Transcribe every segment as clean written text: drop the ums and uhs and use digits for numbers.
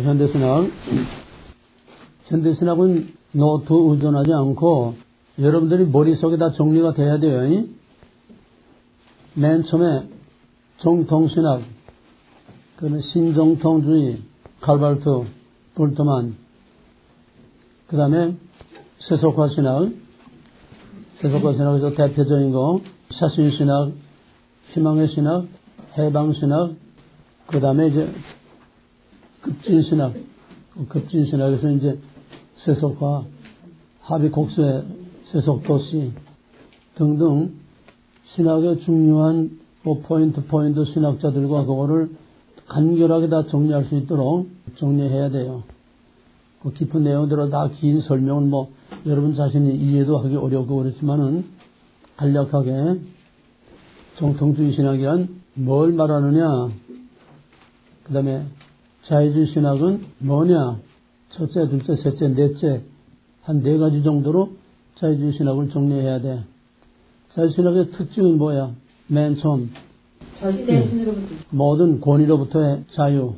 현대신학. 현대신학은 노트 의존하지 않고 여러분들이 머릿속에 다 정리가 돼야 돼요. 맨 처음에 정통신학, 그다음에 신정통주의, 칼발트, 볼트만, 그 다음에 세속화신학, 세속화신학에서 대표적인 거, 사신신학, 희망의 신학, 해방신학, 그 다음에 이제 급진신학, 급진신학에서 이제 세속화, 합의곡수의 세속도시 등등 신학의 중요한 포인트 신학자들과 그거를 간결하게 다 정리할 수 있도록 정리해야 돼요. 그 깊은 내용들은 다 긴 설명은 여러분 자신이 이해도 하기 어렵고 그렇지만은 간략하게 정통주의 신학이란 뭘 말하느냐, 그 다음에 자유주의 신학은 뭐냐, 첫째, 둘째, 셋째, 넷째, 한 4가지 정도로 자유주의 신학을 정리해야 돼. 자유주의 신학의 특징은 뭐야? 맨 처음 모든 권위로부터의 자유,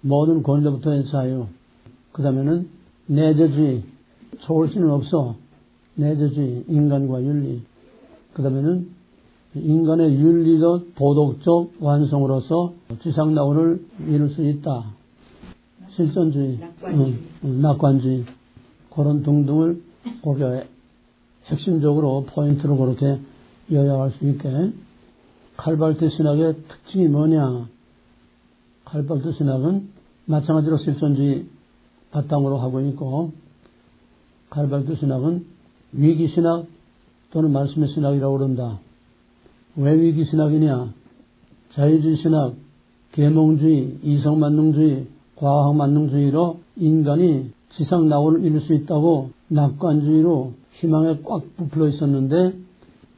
모든 권위로부터의 자유. 그 다음에는 내재주의, 초월신은 없어. 내재주의, 인간과 윤리. 그 다음에는 인간의 윤리적 도덕적 완성으로서 지상낙원을 이룰 수 있다. 실존주의, 낙관주의, 그런 등등을 거기에 핵심적으로 포인트로 그렇게 요약할 수 있게. 칼발트 신학의 특징이 뭐냐? 칼발트 신학은 마찬가지로 실존주의 바탕으로 하고 있고, 칼발트 신학은 위기신학 또는 말씀의 신학이라고 그런다. 왜 위기신학이냐? 자유주의 신학, 계몽주의, 이성만능주의, 과학만능주의로 인간이 지상낙원을 이룰 수 있다고 낙관주의로 희망에 꽉 부풀어 있었는데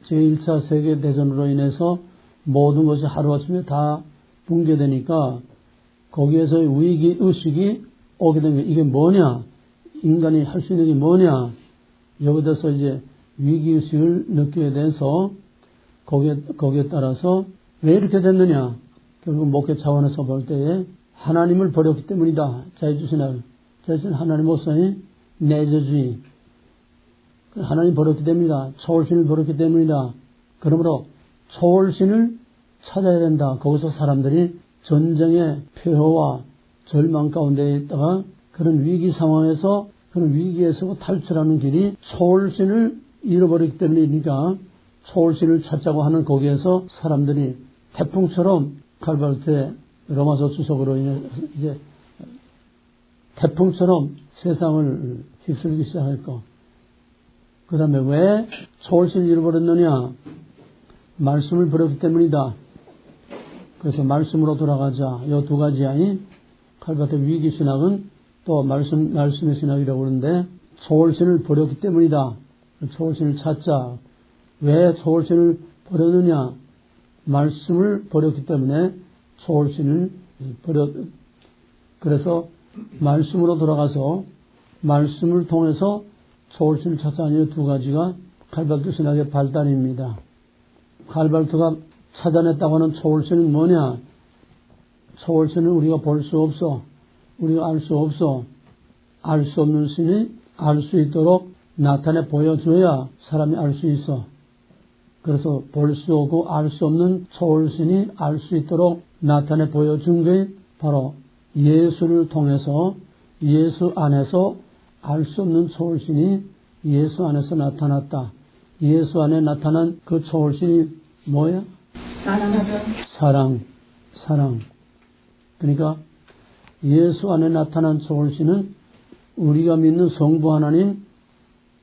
제1차 세계대전으로 인해서 모든 것이 하루아침에 다 붕괴되니까 거기에서의 위기의식이 오게 된 게 이게 뭐냐? 인간이 할 수 있는 게 뭐냐? 여기서 이제 위기의식을 느끼게 돼서 거기에 따라서 왜 이렇게 됐느냐? 결국 목회 차원에서 볼 때에 하나님을 버렸기 때문이다. 자유주의 신학. 자유주의 하나님으로서의 내재주의. 하나님 버렸기 때문이다. 초월신을 버렸기 때문이다. 그러므로 초월신을 찾아야 된다. 거기서 사람들이 전쟁의 폐허와 절망 가운데 있다가 그런 위기 상황에서 그런 위기에서 탈출하는 길이 초월신을 잃어버리기 때문이니까 초월신을 찾자고 하는 거기에서 사람들이 태풍처럼 칼발트의 로마서 주석으로 인해서 이제 태풍처럼 세상을 휩쓸기 시작했고, 그 다음에 왜 초월신을 잃어버렸느냐? 말씀을 버렸기 때문이다. 그래서 말씀으로 돌아가자. 이 2가지야. 칼발트 위기 신학은 또 말씀의 신학이라고 그러는데 초월신을 버렸기 때문이다. 초월신을 찾자. 왜 초월신을 버렸느냐? 말씀을 버렸기 때문에 초월신을 그래서 말씀으로 돌아가서 말씀을 통해서 초월신을 찾자니 2가지가 칼발트 신학의 발단입니다. 칼발트가 찾아냈다고 하는 초월신은 뭐냐? 초월신은 우리가 볼 수 없어. 우리가 알 수 없어. 알 수 없는 신이 알 수 있도록 나타내 보여줘야 사람이 알 수 있어. 그래서 볼 수 없고 알 수 없는 초월신이 알 수 있도록 나타내 보여준 게 바로 예수를 통해서 예수 안에서 알 수 없는 초월신이 예수 안에서 나타났다. 예수 안에 나타난 그 초월신이 뭐야? 사랑. 그러니까 예수 안에 나타난 초월신은 우리가 믿는 성부 하나님,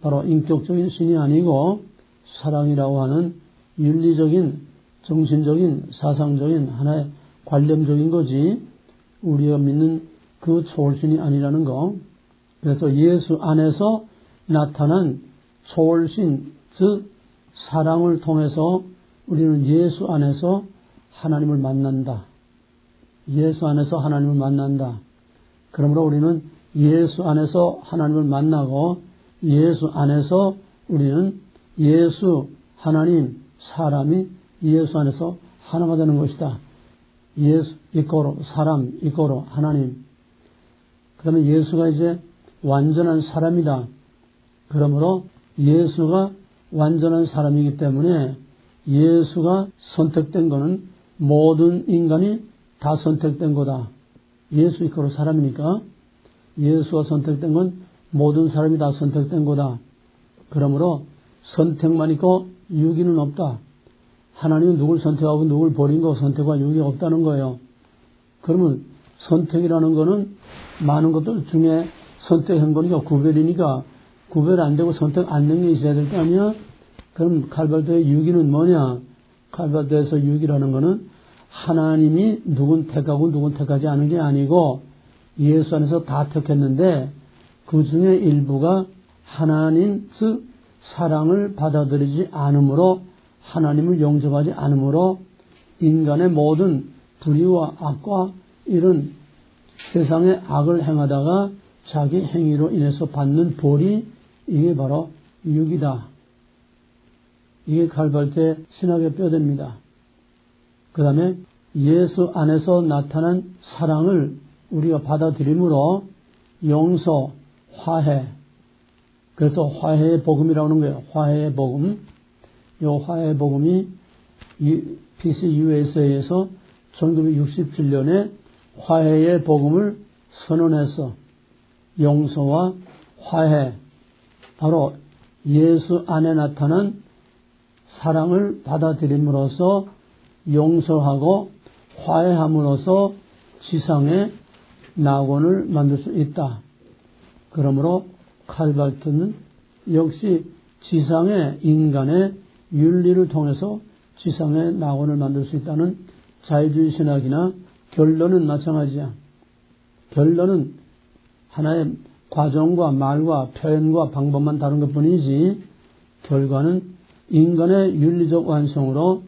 바로 인격적인 신이 아니고 사랑이라고 하는 윤리적인, 정신적인, 사상적인 하나의 관념적인 거지 우리가 믿는 그 초월신이 아니라는 거. 그래서 예수 안에서 나타난 초월신, 즉 사랑을 통해서 우리는 예수 안에서 하나님을 만난다. 예수 안에서 하나님을 만난다. 그러므로 우리는 예수 안에서 하나님을 만나고 예수 안에서 우리는 예수, 하나님, 사람이 예수 안에서 하나가 되는 것이다. 예수 이꼬로 사람 이꼬로 하나님. 다음에 예수가 이제 완전한 사람이다. 그러므로 예수가 완전한 사람이기 때문에 예수가 선택된 거는 모든 인간이 다 선택된 거다. 예수 이코로 사람이니까 예수가 선택된 건 모든 사람이 다 선택된 거다. 그러므로 선택만 있고 유기는 없다. 하나님은 누굴 선택하고 누굴 버린 거 선택과 유기가 없다는 거예요. 그러면 선택이라는 거는 많은 것들 중에 선택한 거니까 구별이니까 구별 안 되고 선택 안 된 게 있어야 될 거 아니야? 그럼 칼발도의 유기는 뭐냐? 칼발도에서 유기라는 거는 하나님이 누군 택하고 누군 택하지 않은 게 아니고 예수 안에서 다 택했는데 그 중에 일부가 하나님 즉 사랑을 받아들이지 않으므로 하나님을 영접하지 않으므로 인간의 모든 불의와 악과 이런 세상의 악을 행하다가 자기 행위로 인해서 받는 벌이 이게 바로 유기다. 이게 칼발도의 신학의 뼈대입니다. 그 다음에 예수 안에서 나타난 사랑을 우리가 받아들임으로 용서, 화해. 그래서 화해의 복음이라고 하는 거예요. 화해의 복음. 이 화해의 복음이 PCUSA에서 1967년에 화해의 복음을 선언해서 용서와 화해, 바로 예수 안에 나타난 사랑을 받아들임으로써 용서하고 화해함으로써 지상의 낙원을 만들 수 있다. 그러므로 칼발트는 역시 지상의 인간의 윤리를 통해서 지상의 낙원을 만들 수 있다는 자유주의 신학이나 결론은 마찬가지야. 결론은 하나의 과정과 말과 표현과 방법만 다른 것뿐이지 결과는 인간의 윤리적 완성으로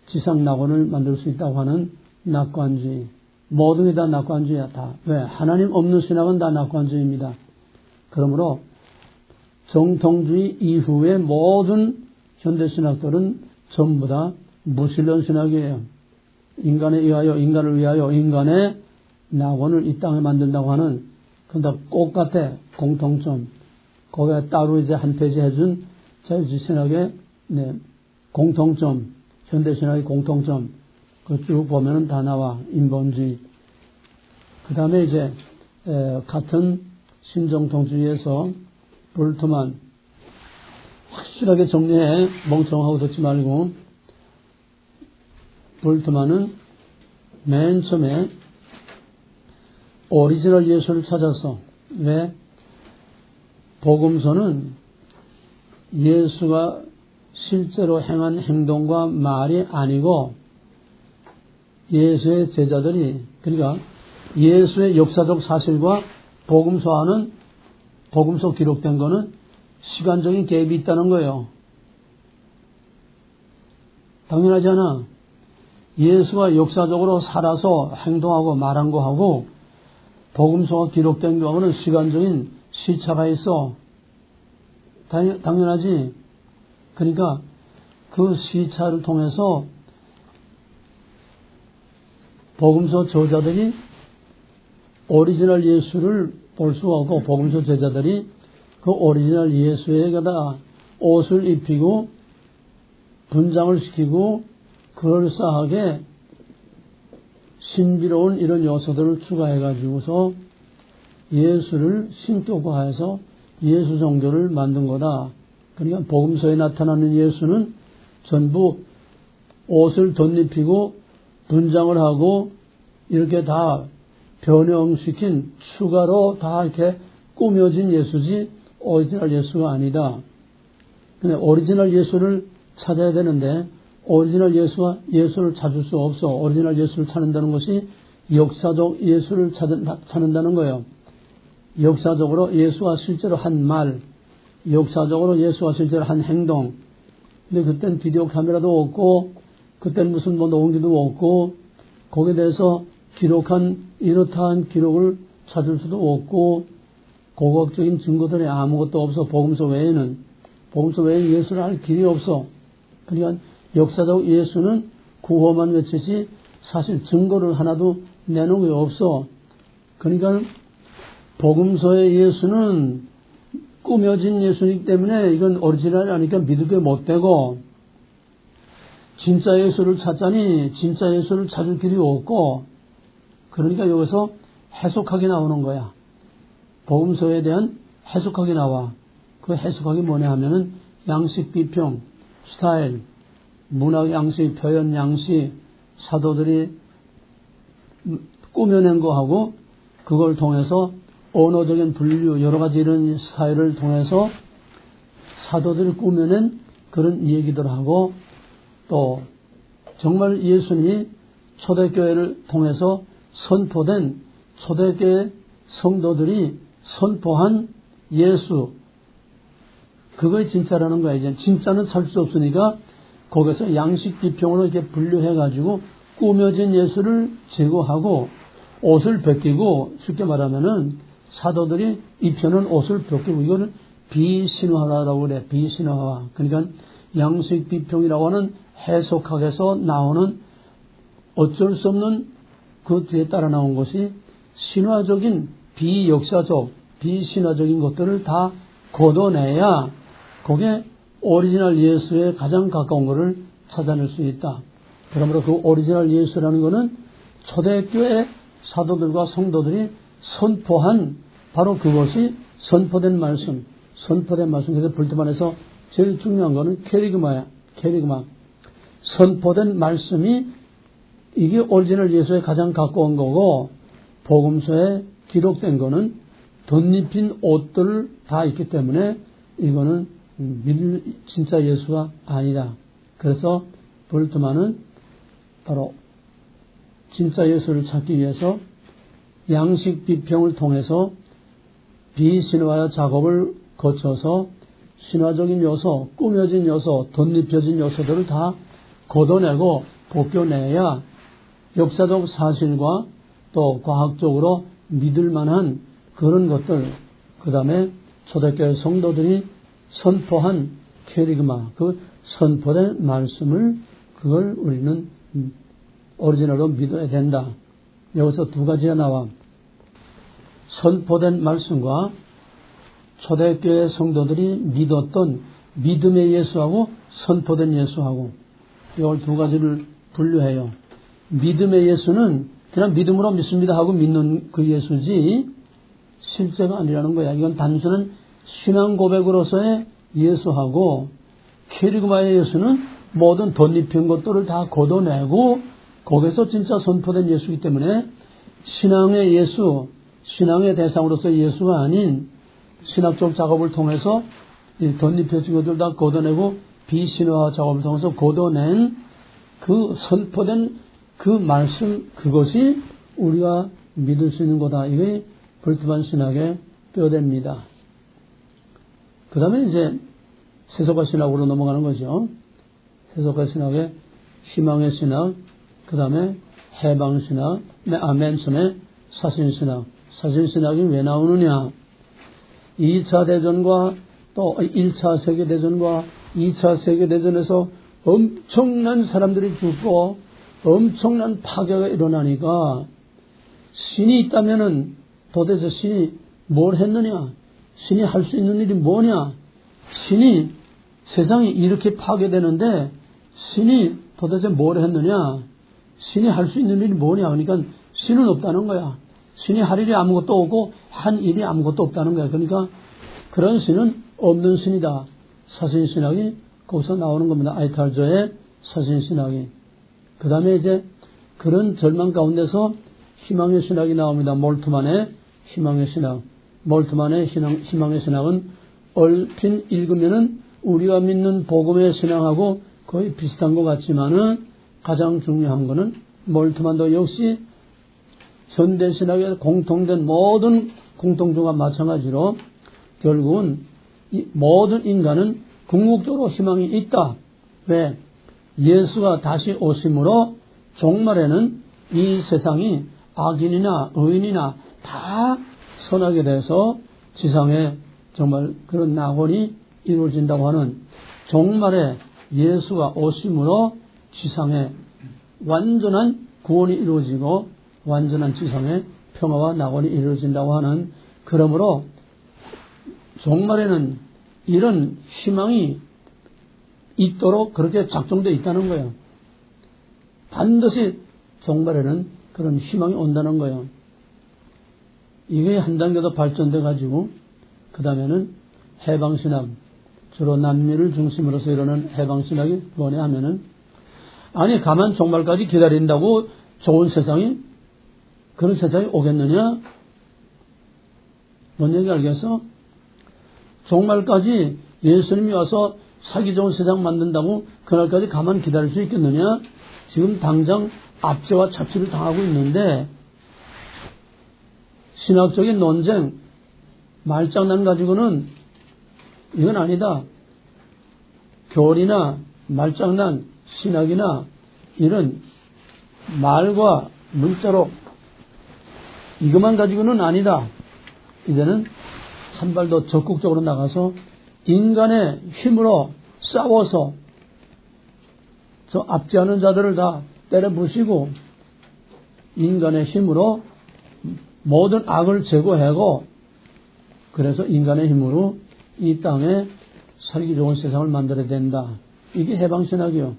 지상 낙원을 만들 수 있다고 하는 낙관주의. 모든 게 다 낙관주의야. 다. 왜? 하나님 없는 신학은 다 낙관주의입니다. 그러므로 정통주의 이후의 모든 현대신학들은 전부 다 무신론 신학이에요. 인간을 위하여 인간의 낙원을 이 땅에 만든다고 하는 근데 똑같아. 공통점. 거기에 따로 이제 한 페이지 해준 자유주의 신학의 공통점, 현대신학의 공통점. 그 쭉 보면은 다 나와. 인본주의. 그 다음에 이제 같은 신정통주의에서 볼트만 확실하게 정리해. 멍청하고 듣지 말고. 볼트만은 맨 처음에 오리지널 예수를 찾았어. 왜? 복음서는 예수가 실제로 행한 행동과 말이 아니고 예수의 제자들이, 그러니까 예수의 역사적 사실과 복음서 기록된 거는 시간적인 갭이 있다는 거예요. 당연하지 않아. 예수가 역사적으로 살아서 행동하고 말한 거하고 복음서가 기록된 거하고는 시간적인 시차가 있어. 당연하지. 그러니까 그 시차를 통해서 복음서 저자들이 오리지널 예수를 볼 수가 없고 복음서 제자들이 그 오리지널 예수에게다가 옷을 입히고 분장을 시키고 그럴싸하게 신비로운 이런 요소들을 추가해가지고서 예수를 신격화해서 예수 종교를 만든 거다. 그러니까 복음서에 나타나는 예수는 전부 옷을 덧입히고 분장을 하고 이렇게 다 변형시킨 추가로 다 이렇게 꾸며진 예수지 오리지널 예수가 아니다. 근데 오리지널 예수를 찾아야 되는데 오리지널 예수를 찾을 수 없어. 오리지널 예수를 찾는다는 것이 역사적 예수를 찾는다는 거예요. 역사적으로 예수가 실제로 한 말, 역사적으로 예수가 실제로 한 행동. 근데 그땐 비디오 카메라도 없고, 그땐 무슨 녹음기도 없고, 거기에 대해서 기록한 이렇다한 기록을 찾을 수도 없고, 고고학적인 증거들이 아무것도 없어. 복음서 외에는 예수를 알 길이 없어. 그러니까 역사적 예수는 구호만 외치지 사실 증거를 하나도 내놓은 게 없어. 그러니까 복음서의 예수는 꾸며진 예수이기 때문에 이건 오리지널이 아니니까 믿을 게 못 되고, 진짜 예수를 찾자니 진짜 예수를 찾을 길이 없고, 그러니까 여기서 해석하게 나오는 거야. 복음서에 대한 해석하게 나와. 그 해석하기 뭐냐 하면은 양식 비평, 스타일, 문학 양식, 표현 양식, 사도들이 꾸며낸 거하고 그걸 통해서 언어적인 분류, 여러 가지 이런 스타일을 통해서 사도들이 꾸며낸 그런 얘기들하고, 또 정말 예수님이 초대교회를 통해서 선포된 초대교회 성도들이 선포한 예수, 그거의 진짜라는 거야. 이제 진짜는 찾을 수 없으니까 거기서 양식 비평으로 이렇게 분류해가지고 꾸며진 예수를 제거하고 옷을 벗기고, 쉽게 말하면은 사도들이 입혀놓은 옷을 벗기고, 이거는 비신화라고 그래. 비신화. 그러니까 양식 비평이라고 하는 해석학에서 나오는 어쩔 수 없는 그 뒤에 따라 나온 것이 신화적인 비역사적, 비신화적인 것들을 다 걷어내야 그게 오리지널 예수에 가장 가까운 것을 찾아낼 수 있다. 그러므로 그 오리지널 예수라는 것은 초대교회 사도들과 성도들이 선포한 바로 그것이 선포된 말씀, 선포된 말씀. 그래서 불트만에서 제일 중요한 것은 캐리그마야. 캐리그마. 선포된 말씀이 이게 오리지널 예수에 가장 가까운 거고, 복음서에 기록된 거는 덧입힌 옷들을 다 있기 때문에 이거는 믿을 진짜 예수가 아니다. 그래서 볼트만은 바로 진짜 예수를 찾기 위해서 양식 비평을 통해서 비신화의 작업을 거쳐서 신화적인 요소, 꾸며진 요소, 덧입혀진 요소들을 다 걷어내고 벗겨내야 역사적 사실과 또 과학적으로 믿을 만한 그런 것들, 그 다음에 초대교회 성도들이 선포한 캐리그마, 그 선포된 말씀을, 그걸 우리는 오리지널로 믿어야 된다. 여기서 두 가지가 나와. 선포된 말씀과 초대교회 성도들이 믿었던 믿음의 예수하고 선포된 예수하고, 이걸 두 가지를 분류해요. 믿음의 예수는 그냥 믿음으로 믿습니다 하고 믿는 그 예수지 실제가 아니라는 거야. 이건 단순한 신앙 고백으로서의 예수하고, 캐리그마의 예수는 모든 덧입힌 것들을 다 걷어내고 거기서 진짜 선포된 예수이기 때문에 신앙의 예수, 신앙의 대상으로서의 예수가 아닌 신학적 작업을 통해서 덧입혀진 것들 다 걷어내고 비신화 작업을 통해서 걷어낸 그 선포된 그 말씀, 그것이 우리가 믿을 수 있는 거다. 이게 볼트만 신학의 뼈대입니다. 그 다음에 이제 세속화 신학으로 넘어가는 거죠. 세속화 신학의 희망의 신학, 그 다음에 해방 신학, 맨 처음에 사신 신학. 사신 신학이 왜 나오느냐? 2차 대전과 또 1차 세계대전과 2차 세계대전에서 엄청난 사람들이 죽고 엄청난 파괴가 일어나니까 신이 있다면은 도대체 신이 뭘 했느냐? 신이 할 수 있는 일이 뭐냐? 신이 세상이 이렇게 파괴되는데 신이 도대체 뭘 했느냐? 신이 할 수 있는 일이 뭐냐? 그러니까 신은 없다는 거야. 신이 할 일이 아무것도 없고 한 일이 아무것도 없다는 거야. 그러니까 그런 신은 없는 신이다. 사신신학이 거기서 나오는 겁니다. 아이탈저의 사신신학이. 그 다음에 이제 그런 절망 가운데서 희망의 신학이 나옵니다. 몰트만의 희망의 신학. 몰트만의 희망의 신학은 얼핏 읽으면은 우리가 믿는 복음의 신앙하고 거의 비슷한 것 같지만은 가장 중요한 거는 몰트만도 역시 현대신학에 공통된 모든 공통점과 마찬가지로 결국은 이 모든 인간은 궁극적으로 희망이 있다. 왜? 예수가 다시 오심으로 종말에는 이 세상이 악인이나 의인이나 다 선하게 돼서 지상에 정말 그런 낙원이 이루어진다고 하는 종말에 예수가 오심으로 지상에 완전한 구원이 이루어지고 완전한 지상에 평화와 낙원이 이루어진다고 하는 그러므로 종말에는 이런 희망이 있도록 그렇게 작정되어 있다는 거예요. 반드시 종말에는 그런 희망이 온다는 거예요. 이게 한 단계 더 발전돼 가지고 그 다음에는 해방신학, 주로 남미를 중심으로서 이루는 해방신학이 뭐냐 하면은 아니 가만 종말까지 기다린다고 좋은 세상이 그런 세상이 오겠느냐? 뭔 얘기 알겠어? 종말까지 예수님이 와서 살기 좋은 세상 만든다고 그날까지 가만 기다릴 수 있겠느냐? 지금 당장 압제와 착취를 당하고 있는데 신학적인 논쟁, 말장난 가지고는 이건 아니다. 교리나 말장난, 신학이나 이런 말과 문자로 이것만 가지고는 아니다. 이제는 한 발 더 적극적으로 나가서 인간의 힘으로 싸워서 저 압제하는 자들을 다 때려 부시고 인간의 힘으로 모든 악을 제거하고 그래서 인간의 힘으로 이 땅에 살기 좋은 세상을 만들어야 된다. 이게 해방신학이요.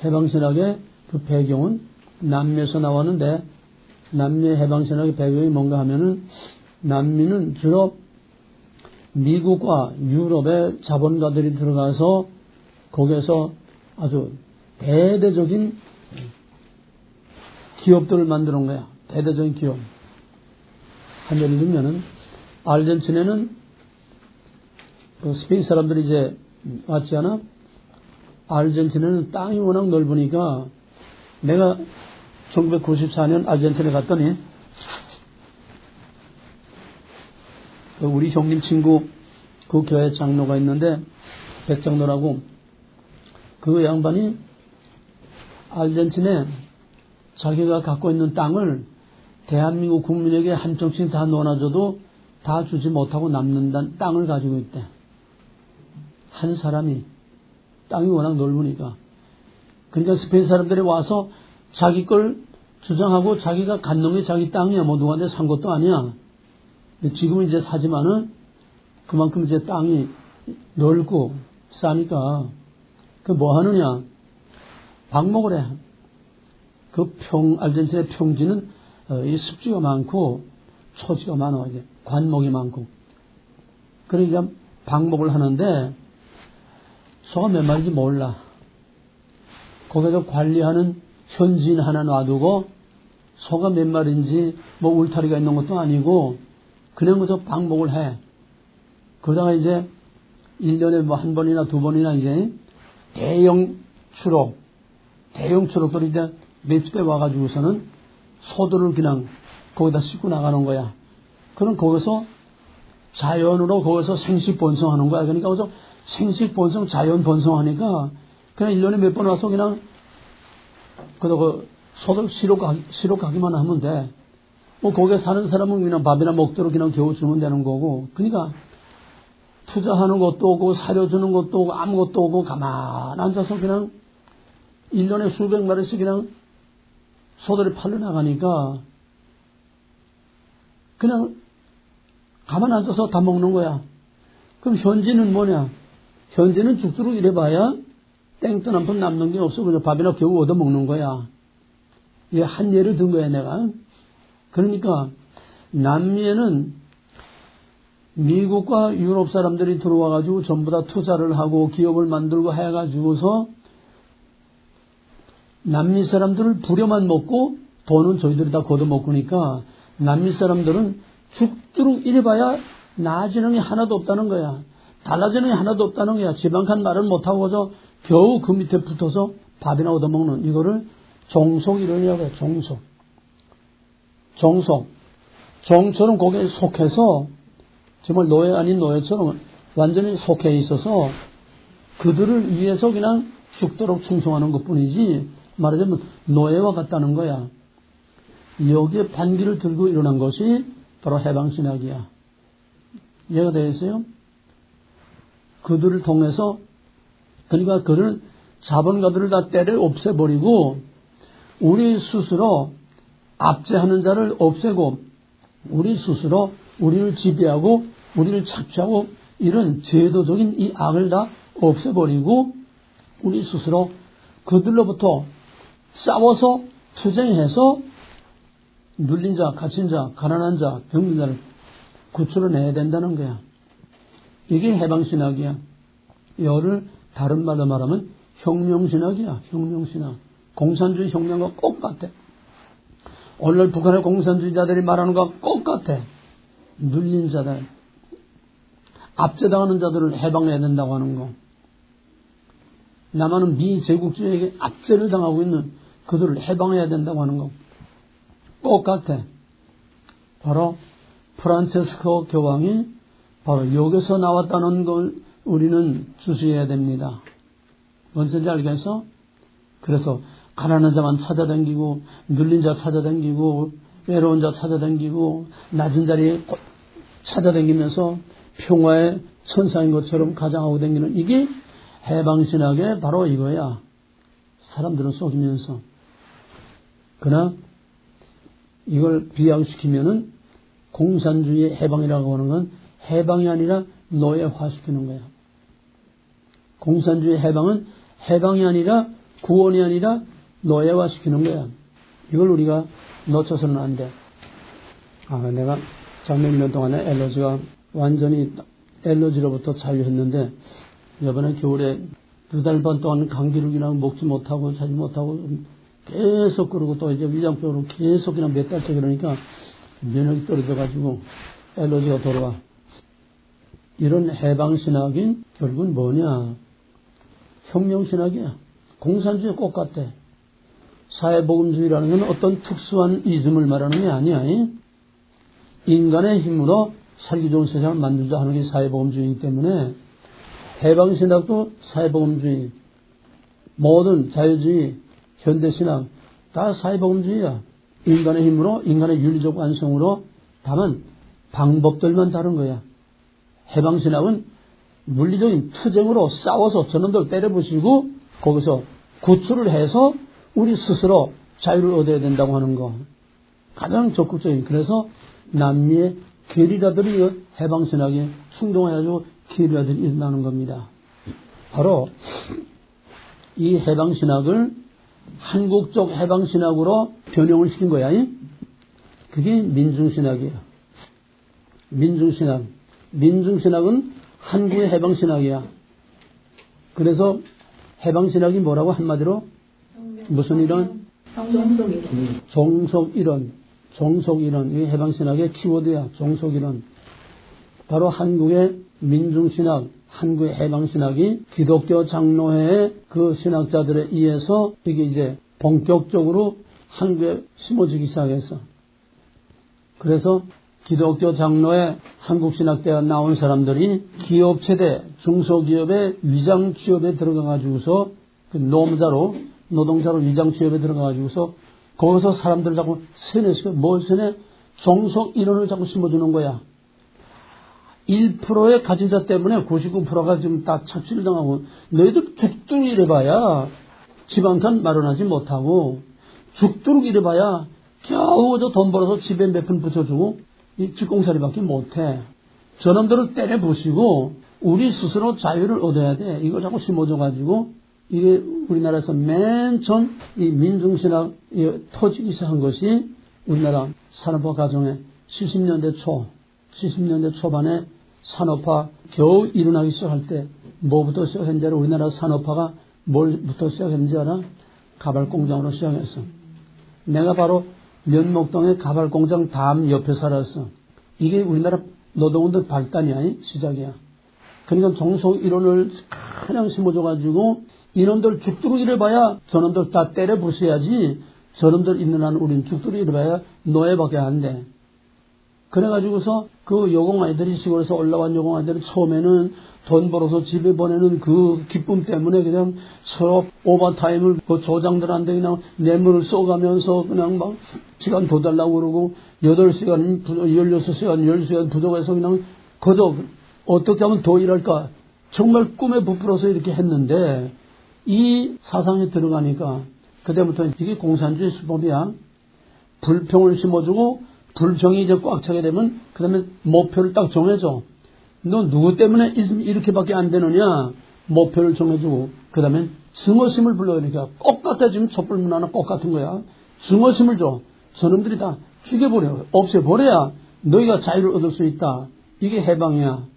해방신학의 그 배경은 남미에서 나왔는데 남미의 해방신학의 배경이 뭔가 하면은 남미는 주로 미국과 유럽의 자본가들이 들어가서 거기에서 아주 대대적인 기업들을 만들어 놓은 거야. 대대적인 기업. 한 예를 들면은 아르헨티나는 그 스페인 사람들이 이제 왔지 않아? 아르헨티나는 땅이 워낙 넓으니까 내가 1994년 아르헨티나에 갔더니 우리 형님 친구 그 교회 장로가 있는데 백장로라고 그 양반이 아르헨티나에 자기가 갖고 있는 땅을 대한민국 국민에게 한 쪽씩 다 놓아줘도 다 주지 못하고 남는 땅을 가지고 있대. 한 사람이 땅이 워낙 넓으니까. 그러니까 스페인 사람들이 와서 자기 걸 주장하고 자기가 갖는 게 자기 땅이야. 뭐 누구한테 산 것도 아니야. 지금은 이제 사지만은 그만큼 이제 땅이 넓고 싸니까 그 뭐 하느냐? 방목을 해. 그 아르헨티나의 평지는 이 습지가 많고 초지가 많아. 이제 관목이 많고. 그러니까 방목을 하는데 소가 몇 마리인지 몰라. 거기서 관리하는 현지인 하나 놔두고 소가 몇 마리인지 뭐 울타리가 있는 것도 아니고 그냥 그저 방목을 해. 그러다가 이제 1년에 뭐 한 번이나 두 번이나 이제 대형 추록들이 이제 몇 대 와가지고서는 소들을 그냥 거기다 싣고 나가는 거야. 그럼 거기서 자연으로 거기서 생식 번성하는 거야. 그러니까 거기서 생식 번성, 자연 번성하니까 그냥 1년에 몇 번 와서 그냥 그 소들 시로 가기만 하면 돼. 뭐 거기에 사는 사람은 그냥 밥이나 먹도록 그냥 겨우 주면 되는 거고. 그러니까 투자하는 것도 오고 사료 주는 것도 오고 아무것도 오고 가만 앉아서 그냥 1년에 수백 마리씩 그냥 소들이 팔려 나가니까 그냥 가만 앉아서 다 먹는 거야. 그럼 현지는 뭐냐? 현지는 죽도록 일해봐야 땡돈 한 푼 남는 게 없어. 그냥 밥이나 겨우 얻어 먹는 거야. 이게 한 예를 든 거야, 내가. 그러니까 남미에는 미국과 유럽 사람들이 들어와가지고 전부 다 투자를 하고 기업을 만들고 해가지고서 남미 사람들을 부려만 먹고 돈은 저희들이 다 걷어먹으니까 남미 사람들은 죽도록 일해봐야 나아지는 게 하나도 없다는 거야. 달라지는 게 하나도 없다는 거야. 지방칸 말을 못하고서 겨우 그 밑에 붙어서 밥이나 얻어먹는 이거를 종속이론이라고 해요. 종처럼 거기에 속해서 정말 노예 아닌 노예처럼 완전히 속해 있어서 그들을 위해서 그냥 죽도록 충성하는 것뿐이지 말하자면 노예와 같다는 거야. 여기에 반기를 들고 일어난 것이 바로 해방신학이야. 이해가 되겠어요? 그들을 통해서 그러니까 그런 자본가들을 다 때려 없애버리고 우리 스스로 압제하는 자를 없애고 우리 스스로 우리를 지배하고 우리를 착취하고 이런 제도적인 이 악을 다 없애버리고 우리 스스로 그들로부터 싸워서 투쟁해서 눌린 자, 갇힌 자, 가난한 자, 병든 자를 구출해내야 된다는 거야. 이게 해방신학이야. 이거를 다른 말로 말하면 혁명신학이야. 혁명신학. 공산주의 혁명과 똑같아. 오늘 북한의 공산주의자들이 말하는 것과 똑같아. 눌린 자들, 압제당하는 자들을 해방해야 된다고 하는 거. 남한은 미제국주의에게 압제를 당하고 있는 그들을 해방해야 된다고 하는 거. 똑같아. 바로 프란체스코 교황이 바로 여기서 나왔다는 걸 우리는 주시해야 됩니다. 뭔지 알겠어? 그래서 가난한 자만 찾아다니고 눌린 자 찾아다니고 외로운 자 찾아다니고 낮은 자리에 찾아다니면서 평화의 천사인 것처럼 가장하고 다니는 이게 해방신학의 바로 이거야. 사람들을 속이면서. 그러나 이걸 비약시키면은 공산주의의 해방이라고 하는 건 해방이 아니라 노예화시키는 거야. 공산주의 해방은 해방이 아니라 구원이 아니라 노예화시키는 거야. 이걸 우리가 놓쳐서는 안 돼. 내가 작년 몇 동안에 엘러지가 완전히 엘러지로부터 자유했는데 이번에 겨울에 2달 반 동안 감기를 그냥 먹지 못하고 자지 못하고 계속 그러고 또 이제 위장병으로 계속 그냥 몇 달째 그러니까 면역이 떨어져가지고 엘러지가 돌아와. 이런 해방신학이 결국은 뭐냐? 혁명신학이야. 공산주의 똑같아. 사회복음주의라는 건 어떤 특수한 이즘을 말하는 게 아니야. 인간의 힘으로 살기 좋은 세상을 만들자 하는 게 사회복음주의이기 때문에 해방신학도 사회복음주의, 모든 자유주의, 현대신학 다 사회복음주의야. 인간의 힘으로, 인간의 윤리적 완성으로, 다만 방법들만 다른 거야. 해방신학은 물리적인 투쟁으로 싸워서 저놈들 때려부시고 거기서 구출을 해서 우리 스스로 자유를 얻어야 된다고 하는 거. 가장 적극적인. 그래서 남미의 게리라들이 해방신학에 충동해가지고 게리라들이 일어나는 겁니다. 바로 이 해방신학을 한국적 해방신학으로 변형을 시킨 거야. 그게 민중신학이에요. 민중신학. 민중신학은 한국의 해방신학이야. 그래서 해방신학이 뭐라고 한마디로? 무슨 이론? 종속이론. 종속이론. 이게 해방신학의 키워드야. 종속이론. 바로 한국의 민중신학, 한국의 해방신학이 기독교 장로회의 그 신학자들에 의해서 이게 이제 본격적으로 한국에 심어지기 시작했어. 그래서 기독교 장로회 한국신학대가 나온 사람들이 기업체대, 중소기업의 위장 취업에 들어가가지고서 그 노동자로 위장 취업에 들어가가지고서 거기서 사람들 자꾸 세뇌시켜. 뭘 세뇌? 종속 이론을 자꾸 심어주는 거야. 1%의 가진자 때문에 99%가 지금 다 착취를 당하고 너희들 죽도록 일해봐야 집안칸 마련하지 못하고 죽도록 일해봐야 겨우 돈 벌어서 집에 몇 푼 붙여주고 이 뒷공사리밖에 못해. 저놈들을 때려부시고 우리 스스로 자유를 얻어야 돼. 이걸 자꾸 심어줘가지고 이게 우리나라에서 맨 처음 이 민중신학 터지기 시작한 것이 우리나라 산업화 과정에 70년대 초반에 산업화 겨우 일어나기 시작할 때 뭐부터 시작했는지 알아? 우리나라 산업화가 뭘부터 시작했는지 알아? 가발공장으로 시작했어. 내가 바로 면목동의 가발공장 다음 옆에 살았어. 이게 우리나라 노동운동 발단이야. 시작이야. 그러니까 종속 이론을 그냥 심어줘가지고 이놈들 죽도록 일해봐야 저놈들 다 때려 부숴야지 저놈들 있는 한 우린 죽도록 일해봐야 노예밖에 안 돼. 그래가지고서 그 여공아이들이 시골에서 올라온 여공아이들은 처음에는 돈 벌어서 집에 보내는 그 기쁨 때문에 그냥 서로 오버타임을 그 조장들한테 그냥 뇌물을 써가면서 그냥 막 시간 더 달라고 그러고 8시간, 16시간, 10시간 부족해서 그냥 그저 어떻게 하면 더 일할까 정말 꿈에 부풀어서 이렇게 했는데 이 사상에 들어가니까 그때부터 이게 공산주의 수법이야. 불평을 심어주고 불평이 이제 꽉 차게 되면 그 다음에 목표를 딱 정해줘. 너 누구 때문에 이렇게밖에 안 되느냐? 목표를 정해주고 그 다음에 증오심을 불러오니까 똑같아. 지금 촛불문화나 똑같은 거야. 증오심을 줘. 저놈들이 다 죽여버려. 없애버려야 너희가 자유를 얻을 수 있다. 이게 해방이야.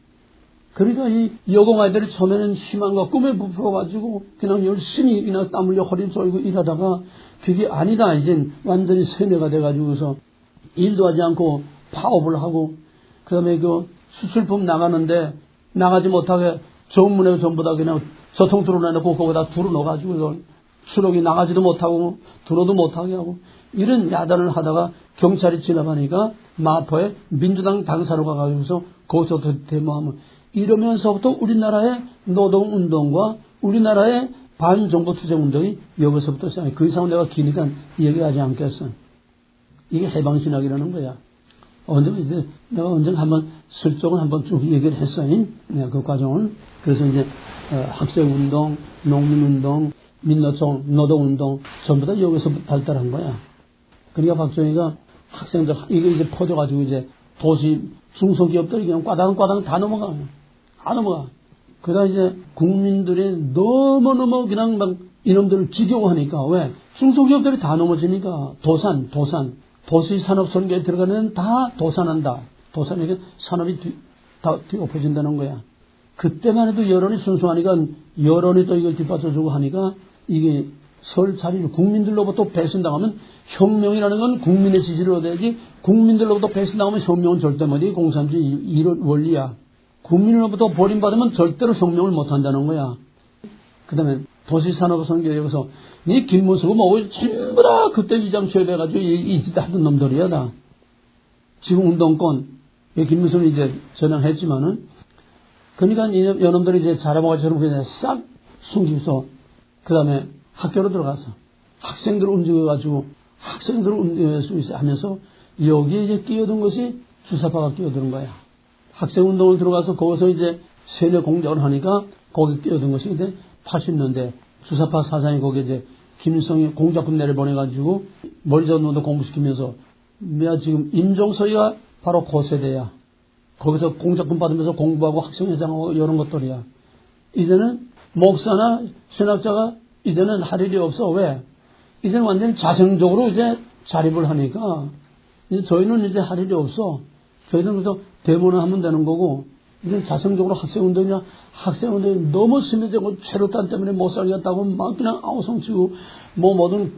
그러니까 이 여공 아이들이 처음에는 희망과 꿈에 부풀어가지고 그냥 열심히 그냥 땀 흘려 허리 쫄고 일하다가 그게 아니다. 이젠 완전히 세뇌가 돼가지고서 일도 하지 않고 파업을 하고 그 다음에 그 수출품 나가는데 나가지 못하게 전문에 전부 다 그냥 저통 뚫어내놓고 거기다 두루 넣어가지고 이걸 수록이 나가지도 못하고 들어도 못하게 하고 이런 야단을 하다가 경찰이 지나가니까 마포에 민주당 당사로 가가지고서 거기서 데모하면 이러면서부터 우리나라의 노동운동과 우리나라의 반정부 투쟁운동이 여기서부터 시작해. 그 이상은 내가 기니까 얘기하지 않겠어. 이게 해방신학이라는 거야. 내가 언제 한번 슬쩍은 한번 쭉 얘기를 했어요. 그 과정을. 그래서 이제 학생운동, 농민운동, 민노총, 노동운동 전부 다 여기서 발달한 거야. 그러니까 박정희가 학생들 이게 이제 퍼져가지고 이제 도시 중소기업들이 그냥 꽈당꽈당 다 넘어가. 다 넘어가. 그러다 이제 국민들이 너무너무 그냥 막 이놈들을 지겨워하니까 왜? 중소기업들이 다 넘어지니까 도산. 도시산업선교에 들어가는 다 도산한다. 도산이니까 산업이 다 뒤엎어진다는 거야. 그때만 해도 여론이 순수하니까 여론이 또 이걸 뒷받쳐주고 하니까 이게 설 차리를 국민들로부터 배신당하면 혁명이라는 건 국민의 지지를 얻어야지 국민들로부터 배신당하면 혁명은 절대 못해. 공산주의 이런 원리야. 국민으로부터 버림받으면 절대로 혁명을 못한다는 거야. 그 다음에 도시산업선교에 여기서 니 김문수고 뭐고 전부 다 그때 위장 취업해가지고 이 짓 하던 놈들이야 다. 지금 운동권 김문수는 이제 전향했지만은 그러니까 이놈들이 이제 자라모가처럼 그냥 싹 숨기서 그 다음에 학교로 들어가서 학생들을 움직여가지고 학생들을 움직여 하면서 여기에 이제 끼어든 것이 주사파가 끼어드는 거야. 학생운동을 들어가서 거기서 이제 세뇌 공작을 하니까 거기 끼어든 것이 이제 80년대 주사파 사상이 거기에 이제 김일성이 공작품 내려보내가지고 머리 좋은 놈도 공부시키면서 내가 지금 임종서이가 바로 그 세대야. 거기서 공작품 받으면서 공부하고 학생회장하고 이런 것들이야. 이제는 목사나 신학자가 이제는 할 일이 없어. 왜? 이제는 완전히 자생적으로 이제 자립을 하니까 이제 저희는 이제 할 일이 없어. 저희는 그래서 데모는 하면 되는 거고 이제 자생적으로 학생운동이 너무 심해지고 최루탄 때문에 못 살겠다고 막 그냥 아우성치고 뭐든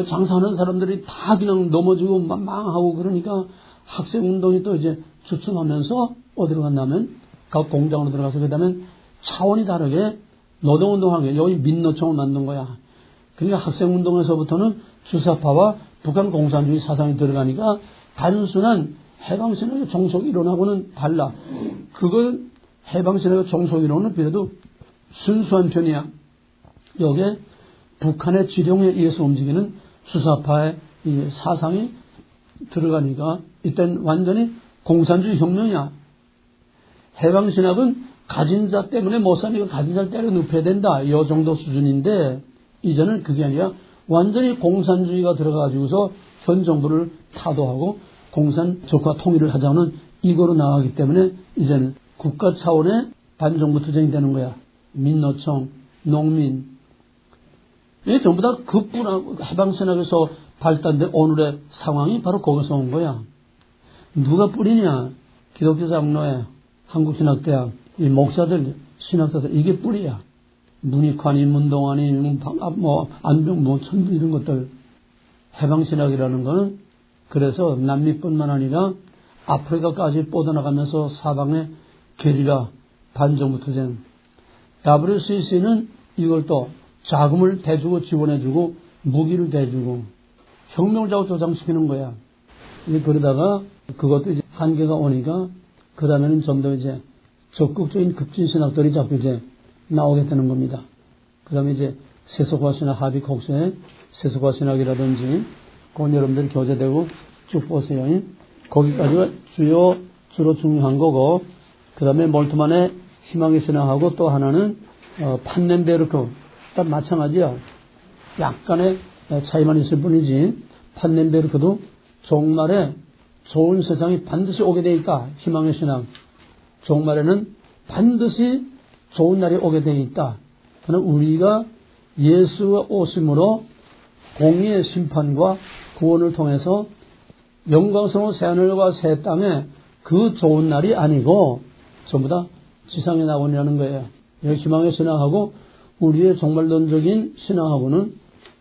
장사하는 사람들이 다 그냥 넘어지고 막 망하고 그러니까 학생운동이 또 이제 주춤하면서 어디로 갔냐면 각 공장으로 들어가서 그다음에 차원이 다르게 노동운동하는 게 여기 민노총을 만든 거야. 그러니까 학생운동에서부터는 주사파와 북한 공산주의 사상이 들어가니까 단순한 해방신학의 종속 이론하고는 달라. 그건 해방신학의 종속 이론은 비례도 순수한 편이야. 여기에 북한의 지령에 의해서 움직이는 주사파의 이 사상이 들어가니까 이땐 완전히 공산주의 혁명이야. 해방신학은 가진 자 때문에 못 사니까 가진 자를 때려 눕혀야 된다. 이 정도 수준인데 이제는 그게 아니라 완전히 공산주의가 들어가가지고서 현 정부를 타도하고 공산 적화 통일을 하자는 이거로 나가기 때문에 이제는 국가 차원의 반정부 투쟁이 되는 거야. 민노총, 농민. 이게 전부 다 해방신학에서 발달된 오늘의 상황이 바로 거기서 온 거야. 누가 뿌리냐? 기독교 장로회, 한국신학대학, 이 목사들, 신학자들, 이게 뿌리야. 문익환이, 문동환이, 안병, 천부 이런 것들. 해방신학이라는 거는 그래서 남미뿐만 아니라 아프리카까지 뻗어나가면서 사방에 게리라, 반정부 투쟁. WCC는 이걸 또 자금을 대주고 지원해주고 무기를 대주고 혁명을 자꾸 조장시키는 거야. 그러다가 그것도 이제 한계가 오니까 그 다음에는 좀 더 이제 적극적인 급진신학들이 자꾸 이제 나오게 되는 겁니다. 그 다음에 이제 세속화신학, 하비콕스의 세속화신학이라든지 그건 여러분들 교재되고 쭉 보세요. 거기까지가 주로 중요한 거고 그 다음에 몰트만의 희망의 신학하고 또 하나는 판넨베르크 딱 마찬가지야. 약간의 차이만 있을 뿐이지 판넨베르크도 종말에 좋은 세상이 반드시 오게 돼 있다. 희망의 신앙. 종말에는 반드시 좋은 날이 오게 돼 있다. 그러나 우리가 예수가 오심으로 공의의 심판과 구원을 통해서 영광스러운 새하늘과 새 땅에 그 좋은 날이 아니고 전부 다 지상의 낙원이라는 거예요. 희망의 신앙하고 우리의 종말론적인 신앙하고는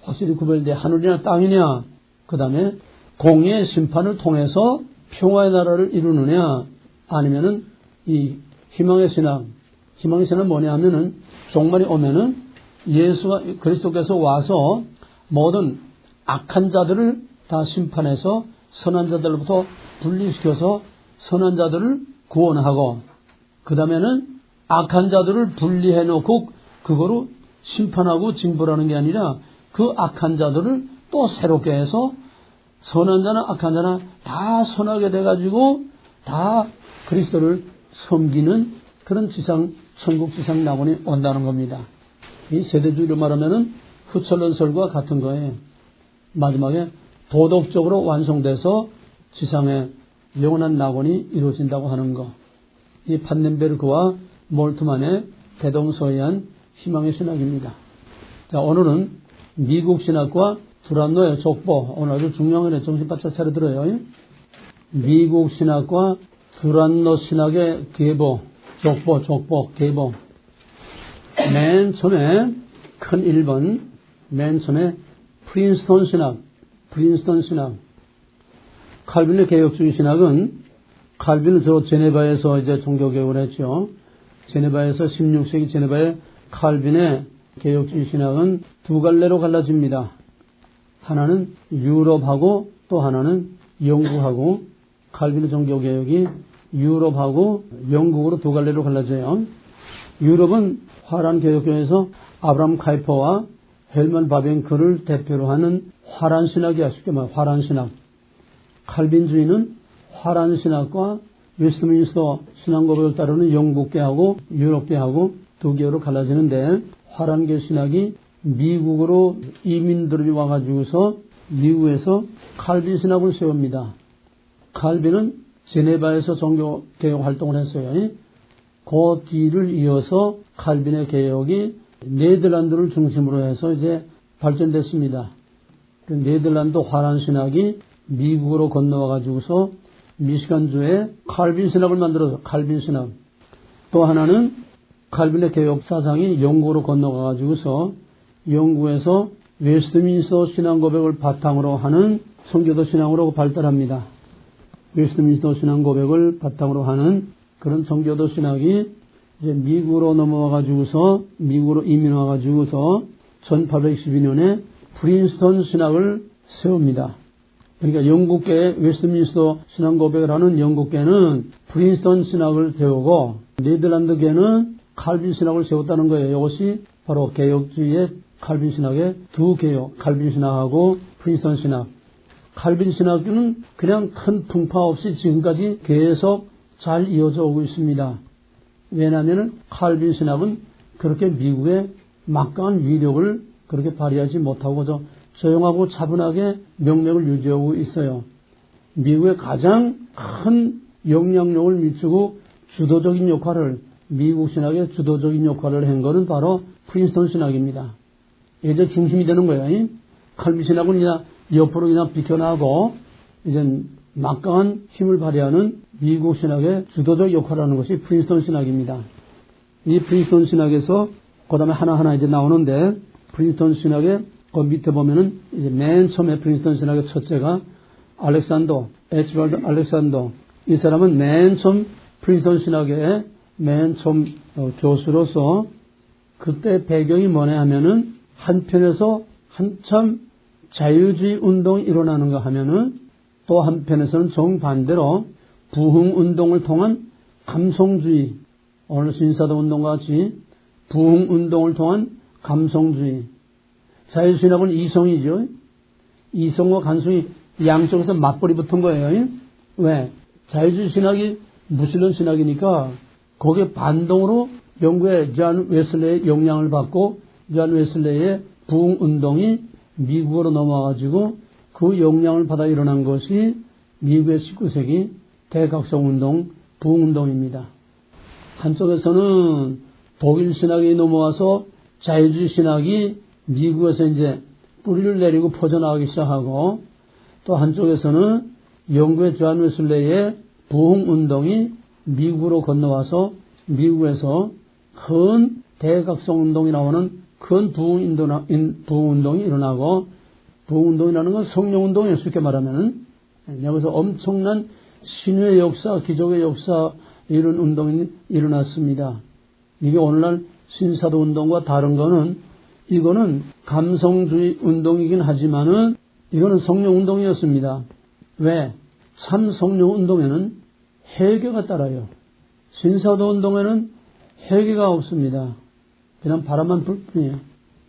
확실히 구별돼. 하늘이나 땅이냐, 그 다음에 공의의 심판을 통해서 평화의 나라를 이루느냐, 아니면은 이 희망의 신앙. 희망의 신앙은 뭐냐 하면은 종말이 오면은 예수가 그리스도께서 와서 모든 악한 자들을 다 심판해서 선한 자들로부터 분리시켜서 선한 자들을 구원하고, 그 다음에는 악한 자들을 분리해 놓고 그거로 심판하고 징벌하는 게 아니라 그 악한 자들을 또 새롭게 해서 선한 자나 악한 자나 다 선하게 돼가지고 다 그리스도를 섬기는 그런 천국 지상 낙원이 온다는 겁니다. 이 세대주의로 말하면은 후철론설과 같은 거예요. 마지막에 도덕적으로 완성돼서 지상에 영원한 낙원이 이루어진다고 하는 거. 이 판넨베르크와 몰트만의 대동소이한 희망의 신학입니다. 자, 오늘은 미국 신학과 두란노의 족보. 오늘 아주 중요한 거네. 정신 바짝 차려 들어요. 미국 신학과 두란노 신학의 계보, 족보, 계보. 맨 처음에 큰 1번, 맨 처음에 프린스턴 신학. 칼빈의 개혁주의 신학은 칼빈은 주로 제네바에서 이제 종교개혁을 했죠. 제네바에서 16세기 제네바의 칼빈의 개혁주의 신학은 두 갈래로 갈라집니다. 하나는 유럽하고 또 하나는 영국하고, 칼빈의 종교개혁이 유럽하고 영국으로 두 갈래로 갈라져요. 유럽은 화란 개혁교에서 아브라함 카이퍼와 헬만 바벤크를 대표로 하는 화란 신학이야. 쉽게 말해 화란 신학. 칼빈주의는 화란 신학과 웨스트민스터 신앙 고백을 따르는 영국계하고 유럽계하고 두 개로 갈라지는데, 화란계 신학이 미국으로 이민들이 와가지고서 미국에서 칼빈 신학을 세웁니다. 칼빈은 제네바에서 종교개혁 활동을 했어요. 그 뒤를 이어서 칼빈의 개혁이 네덜란드를 중심으로 해서 이제 발전됐습니다. 그 네덜란드 화란 신학이 미국으로 건너와가지고서 미시간주에 칼빈 신학을 만들어서 칼빈 신학. 또 하나는 칼빈의 개혁 사상이 영국으로 건너가가지고서 영국에서 웨스트민스터 신앙 고백을 바탕으로 하는 성교도 신앙으로 발달합니다. 웨스트민스터 신앙 고백을 바탕으로 하는 그런 성교도 신학이 이제 미국으로 넘어와가지고서 미국으로 이민와가지고서 1812년에 프린스턴 신학을 세웁니다. 그러니까 영국계의 웨스트민스터 신앙 고백을 하는 영국계는 프린스턴 신학을 세우고 네덜란드계는 칼빈 신학을 세웠다는 거예요. 이것이 바로 개혁주의의 칼빈 신학의 두 개혁, 칼빈 신학하고 프린스턴 신학. 칼빈 신학은 그냥 큰 풍파 없이 지금까지 계속 잘 이어져 오고 있습니다. 왜냐하면 칼빈 신학은 그렇게 미국의 막강한 위력을 그렇게 발휘하지 못하고 조용하고 차분하게 명맥을 유지하고 있어요. 미국의 가장 큰 영향력을 미치고 주도적인 역할을, 미국 신학의 주도적인 역할을 한 것은 바로 프린스턴 신학입니다. 이제 중심이 되는 거예요. 칼빈 신학은 그냥 옆으로 그냥 비켜나고 이제 막강한 힘을 발휘하는 미국 신학의 주도적 역할을 하는 것이 프린스턴 신학입니다. 이 프린스턴 신학에서 그 다음에 하나하나 이제 나오는데, 프린스턴 신학의 그 밑에 보면은 이제 맨 처음에 프린스턴 신학의 첫째가 알렉산더, 에치발드 알렉산더. 이 사람은 맨 처음 프린스턴 신학의 맨 처음 교수로서, 그때 배경이 뭐냐 하면은 한편에서 한참 자유주의 운동이 일어나는가 하면은 또 한편에서는 정반대로 부흥운동을 통한 감성주의, 오늘 신사도 운동과 같이 부흥운동을 통한 감성주의. 자유신학은 이성이죠. 이성과 간성이 양쪽에서 맞벌이 붙은 거예요. 왜? 자유주의 신학이 무신론 신학이니까 거기에 반동으로 영국의 존 웨슬레이의 영향을 받고 존 웨슬레이의 부흥운동이 미국으로 넘어와가지고 그 영향을 받아 일어난 것이 미국의 19세기 대각성운동, 부흥운동입니다. 한쪽에서는 독일 신학이 넘어와서 자유주의 신학이 미국에서 이제 뿌리를 내리고 퍼져나가기 시작하고, 또 한쪽에서는 영국의 존 웨슬레이의 부흥운동이 미국으로 건너와서 미국에서 큰 대각성운동이 나오는 큰 부흥운동이 일어나고, 부흥운동이라는 건 성령운동이에요. 쉽게 말하면 여기서 엄청난 신의 역사, 기적의 역사, 이런 운동이 일어났습니다. 이게 오늘날 신사도운동과 다른 거는, 이거는 감성주의 운동이긴 하지만은 이거는 성령운동이었습니다. 왜? 참 성령운동에는 회개가 따라요. 신사도운동에는 회개가 없습니다. 그냥 바람만 불 뿐이에요.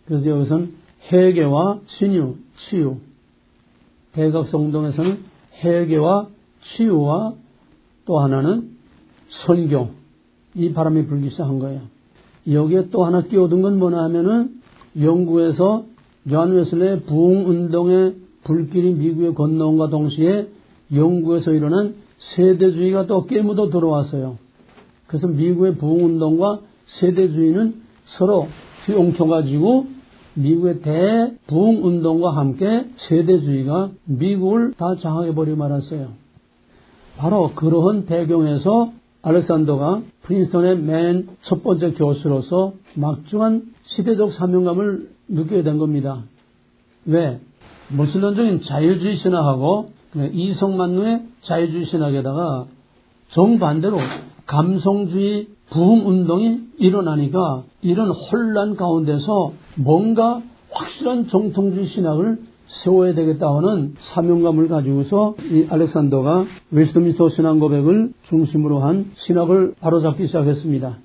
그래서 여기서는 회개와 신유, 치유. 대각성운동에서는 회개와 치유와 또 하나는 설교. 이 바람이 불기 시작한 거예요. 여기에 또 하나 끼어든 건 뭐냐 하면은 영국에서 존 웨슬레의 부흥운동의 불길이 미국에 건너온과 동시에 영국에서 일어난 세대주의가 또 깨묻어 들어왔어요. 그래서 미국의 부흥운동과 세대주의는 서로 뒤엉켜가지고 미국의 대부흥운동과 함께 세대주의가 미국을 다 장악해버리고 말았어요. 바로 그러한 배경에서 알렉산더가 프린스턴의 맨 첫 번째 교수로서 막중한 시대적 사명감을 느끼게 된 겁니다. 왜? 무신론적인 자유주의 신학하고 이성만루의 자유주의 신학에다가 정반대로 감성주의 부흥운동이 일어나니까 이런 혼란 가운데서 뭔가 확실한 정통주의 신학을 세워야 되겠다 하는 사명감을 가지고서 이 알렉산더가 웨스트민스터 신앙 고백을 중심으로 한 신학을 바로잡기 시작했습니다.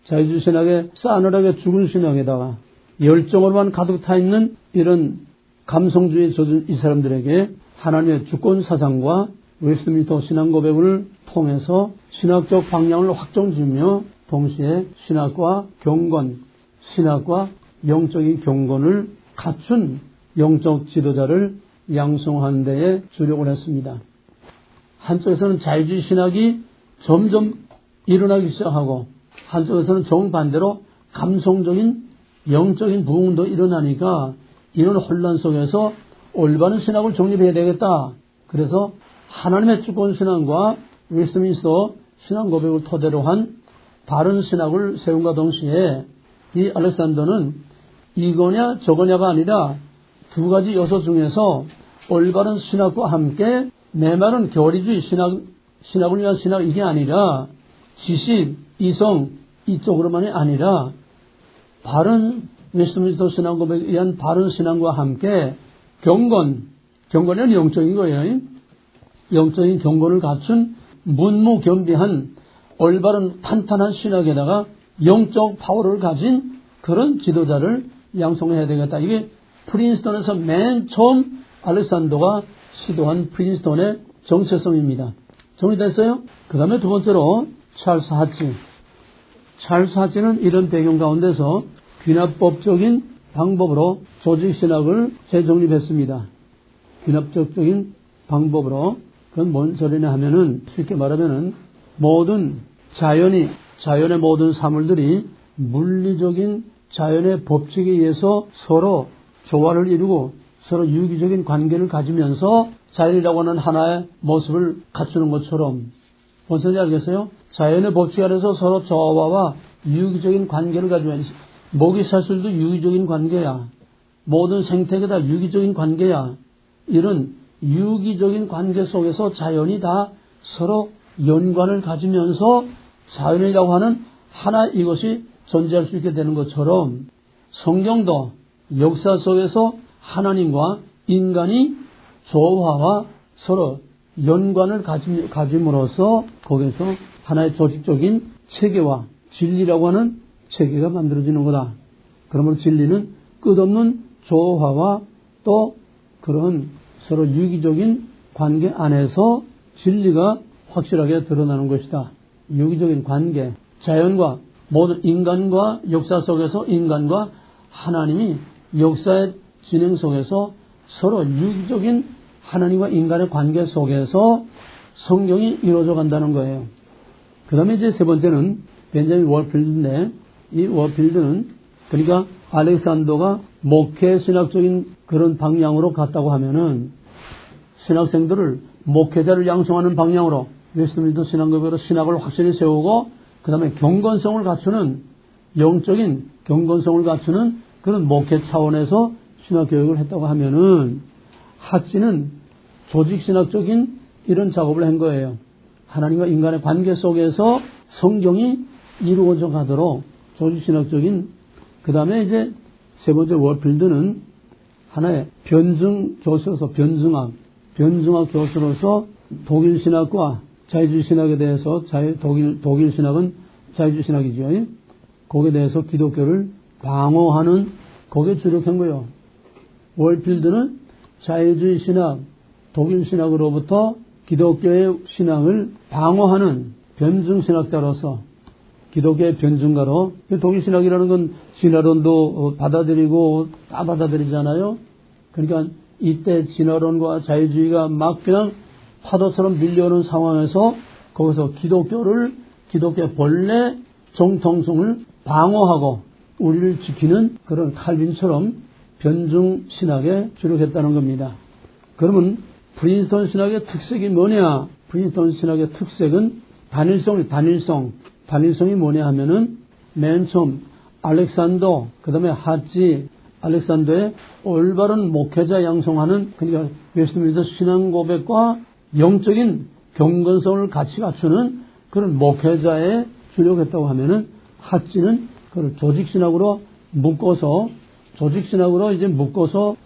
자유주의 신학의 싸늘하게 죽은 신학에다가 열정으로만 가득 타 있는 이런 감성주의에 젖은 이 사람들에게 하나님의 주권 사상과 웨스트민스터 신앙 고백을 통해서 신학적 방향을 확정지으며 동시에 신학과 경건, 신학과 영적인 경건을 갖춘 영적 지도자를 양성하는 데에 주력을 했습니다. 한쪽에서는 자유주의 신학이 점점 일어나기 시작하고 한쪽에서는 정반대로 감성적인 영적인 부흥도 일어나니까 이런 혼란 속에서 올바른 신학을 정립해야 되겠다. 그래서 하나님의 주권 신앙과 웨스트민스터 신앙 고백을 토대로 한 바른 신학을 세운과 동시에 이 알렉산더는 이거냐 저거냐가 아니라 두 가지 요소 중에서 올바른 신학과 함께 내 말은 교리주의 신학을 위한 신학 이게 아니라 지식, 이성 이쪽으로만이 아니라 바른 웨스트민스터 신앙 고백에 의한 바른 신앙과 함께 경건은 영적인 거예요. 영적인 경건을 갖춘 문무겸비한 올바른 탄탄한 신학에다가 영적 파워를 가진 그런 지도자를 양성해야 되겠다. 이게 프린스턴에서 맨 처음 알렉산더가 시도한 프린스턴의 정체성입니다. 정리됐어요? 그 다음에 두 번째로 찰스 하치. 찰스 하치는 이런 배경 가운데서 귀납법적인 방법으로 조직신학을 재정립했습니다. 귀납적인 방법으로. 그건 뭔 소리냐 하면은 쉽게 말하면은 모든 자연의 모든 사물들이 물리적인 자연의 법칙에 의해서 서로 조화를 이루고 서로 유기적인 관계를 가지면서 자연이라고 하는 하나의 모습을 갖추는 것처럼 뭔 소리인지 알겠어요? 자연의 법칙 아래서 서로 조화와 유기적인 관계를 가지면서 먹이사슬도 유기적인 관계야. 모든 생태계가 다 유기적인 관계야. 이런 유기적인 관계 속에서 자연이 다 서로 연관을 가지면서 자연이라고 하는 하나 이것이 존재할 수 있게 되는 것처럼 성경도 역사 속에서 하나님과 인간이 조화와 서로 연관을 가짐으로써 거기서 하나의 조직적인 체계와 진리라고 하는 체계가 만들어지는 거다. 그러므로 진리는 끝없는 조화와 또 그런 서로 유기적인 관계 안에서 진리가 확실하게 드러나는 것이다. 유기적인 관계, 자연과 모든 인간과 역사 속에서 인간과 하나님이 역사의 진행 속에서 서로 유기적인 하나님과 인간의 관계 속에서 성경이 이루어져 간다는 거예요. 그 다음에 이제 세 번째는 벤자민 워필드인데, 이 워필드는 그러니까 알렉산더가 목회 신학적인 그런 방향으로 갔다고 하면은 신학생들을 목회자를 양성하는 방향으로 웨스트민스터 신학교로 신학을 확실히 세우고 그 다음에 경건성을 갖추는 영적인 경건성을 갖추는 그런 목회 차원에서 신학교육을 했다고 하면은 핫지는 조직신학적인 이런 작업을 한 거예요. 하나님과 인간의 관계 속에서 성경이 이루어져 가도록 조직신학적인 그 다음에 이제 세 번째 워필드는 하나의 변증 교수로서 변증학 교수로서 독일 신학과 자유주의 신학에 대해서 독일 신학은 자유주의 신학이죠. 거기에 대해서 기독교를 방어하는 거기에 주력한 거예요. 월필드는 자유주의 신학, 독일 신학으로부터 기독교의 신앙을 방어하는 변증 신학자로서 기독교의 변증가로 독일 신학이라는 건 진화론도 받아들이고 다 받아들이잖아요. 그러니까 이때 진화론과 자유주의가 막 그냥 파도처럼 밀려오는 상황에서 거기서 기독교의 본래 정통성을 방어하고 우리를 지키는 그런 칼빈처럼 변증 신학에 주력했다는 겁니다. 그러면 프린스턴 신학의 특색이 뭐냐? 프린스턴 신학의 특색은 단일성이 뭐냐 하면은 맨 처음 알렉산더, 그 다음에 핫지, 알렉산더의 올바른 목회자 양성하는 그러니까 웨스트민스터 신앙 고백과 영적인 경건성을 같이 갖추는 그런 목회자에 주력했다고 하면은 핫지는 그걸 조직신학으로 묶어서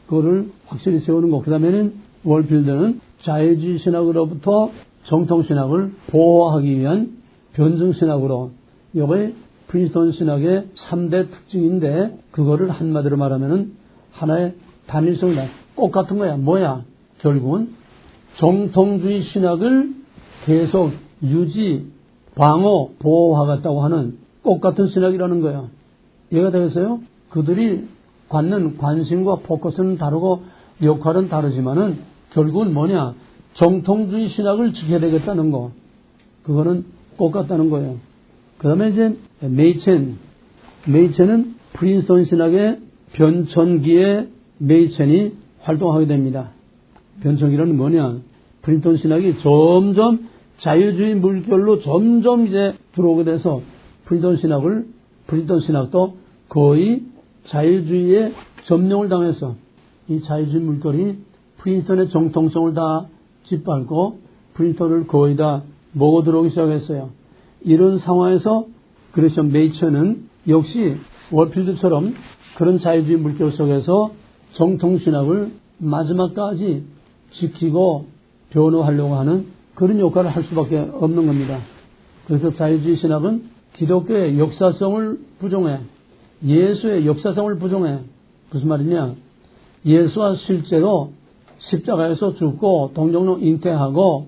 그거를 확실히 세우는 거. 그 다음에는 월필드는 자유주의 신학으로부터 정통신학을 보호하기 위한 변증신학으로 이게 프린스턴 신학의 3대 특징인데 그거를 한마디로 말하면은 하나의 단일성이 똑같은 거야. 뭐야? 결국은 정통주의 신학을 계속 유지, 방어, 보호하겠다고 하는 똑같은 신학이라는 거야. 이해가 되겠어요? 그들이 갖는 관심과 포커스는 다르고 역할은 다르지만은 결국은 뭐냐? 정통주의 신학을 지켜야 되겠다는 거. 그거는 똑같다는 거예요. 그 다음에 이제 메이첸은 프린스턴 신학의 변천기에 메이첸이 활동하게 됩니다. 변천기라는 뭐냐? 프린스턴 신학이 점점 자유주의 물결로 점점 이제 들어오게 돼서 프린스턴 신학도 거의 자유주의에 점령을 당해서 이 자유주의 물결이 프린스턴의 정통성을 다 짓밟고 프린스턴을 거의 다 먹어 들어오기 시작했어요. 이런 상황에서 그래서 메이천은 역시 월필드처럼 그런 자유주의 물결 속에서 정통신학을 마지막까지 지키고 변호하려고 하는 그런 역할을 할 수밖에 없는 겁니다. 그래서 자유주의 신학은 기독교의 역사성을 부정해. 예수의 역사성을 부정해. 무슨 말이냐? 예수가 실제로 십자가에서 죽고 동정로 잉태하고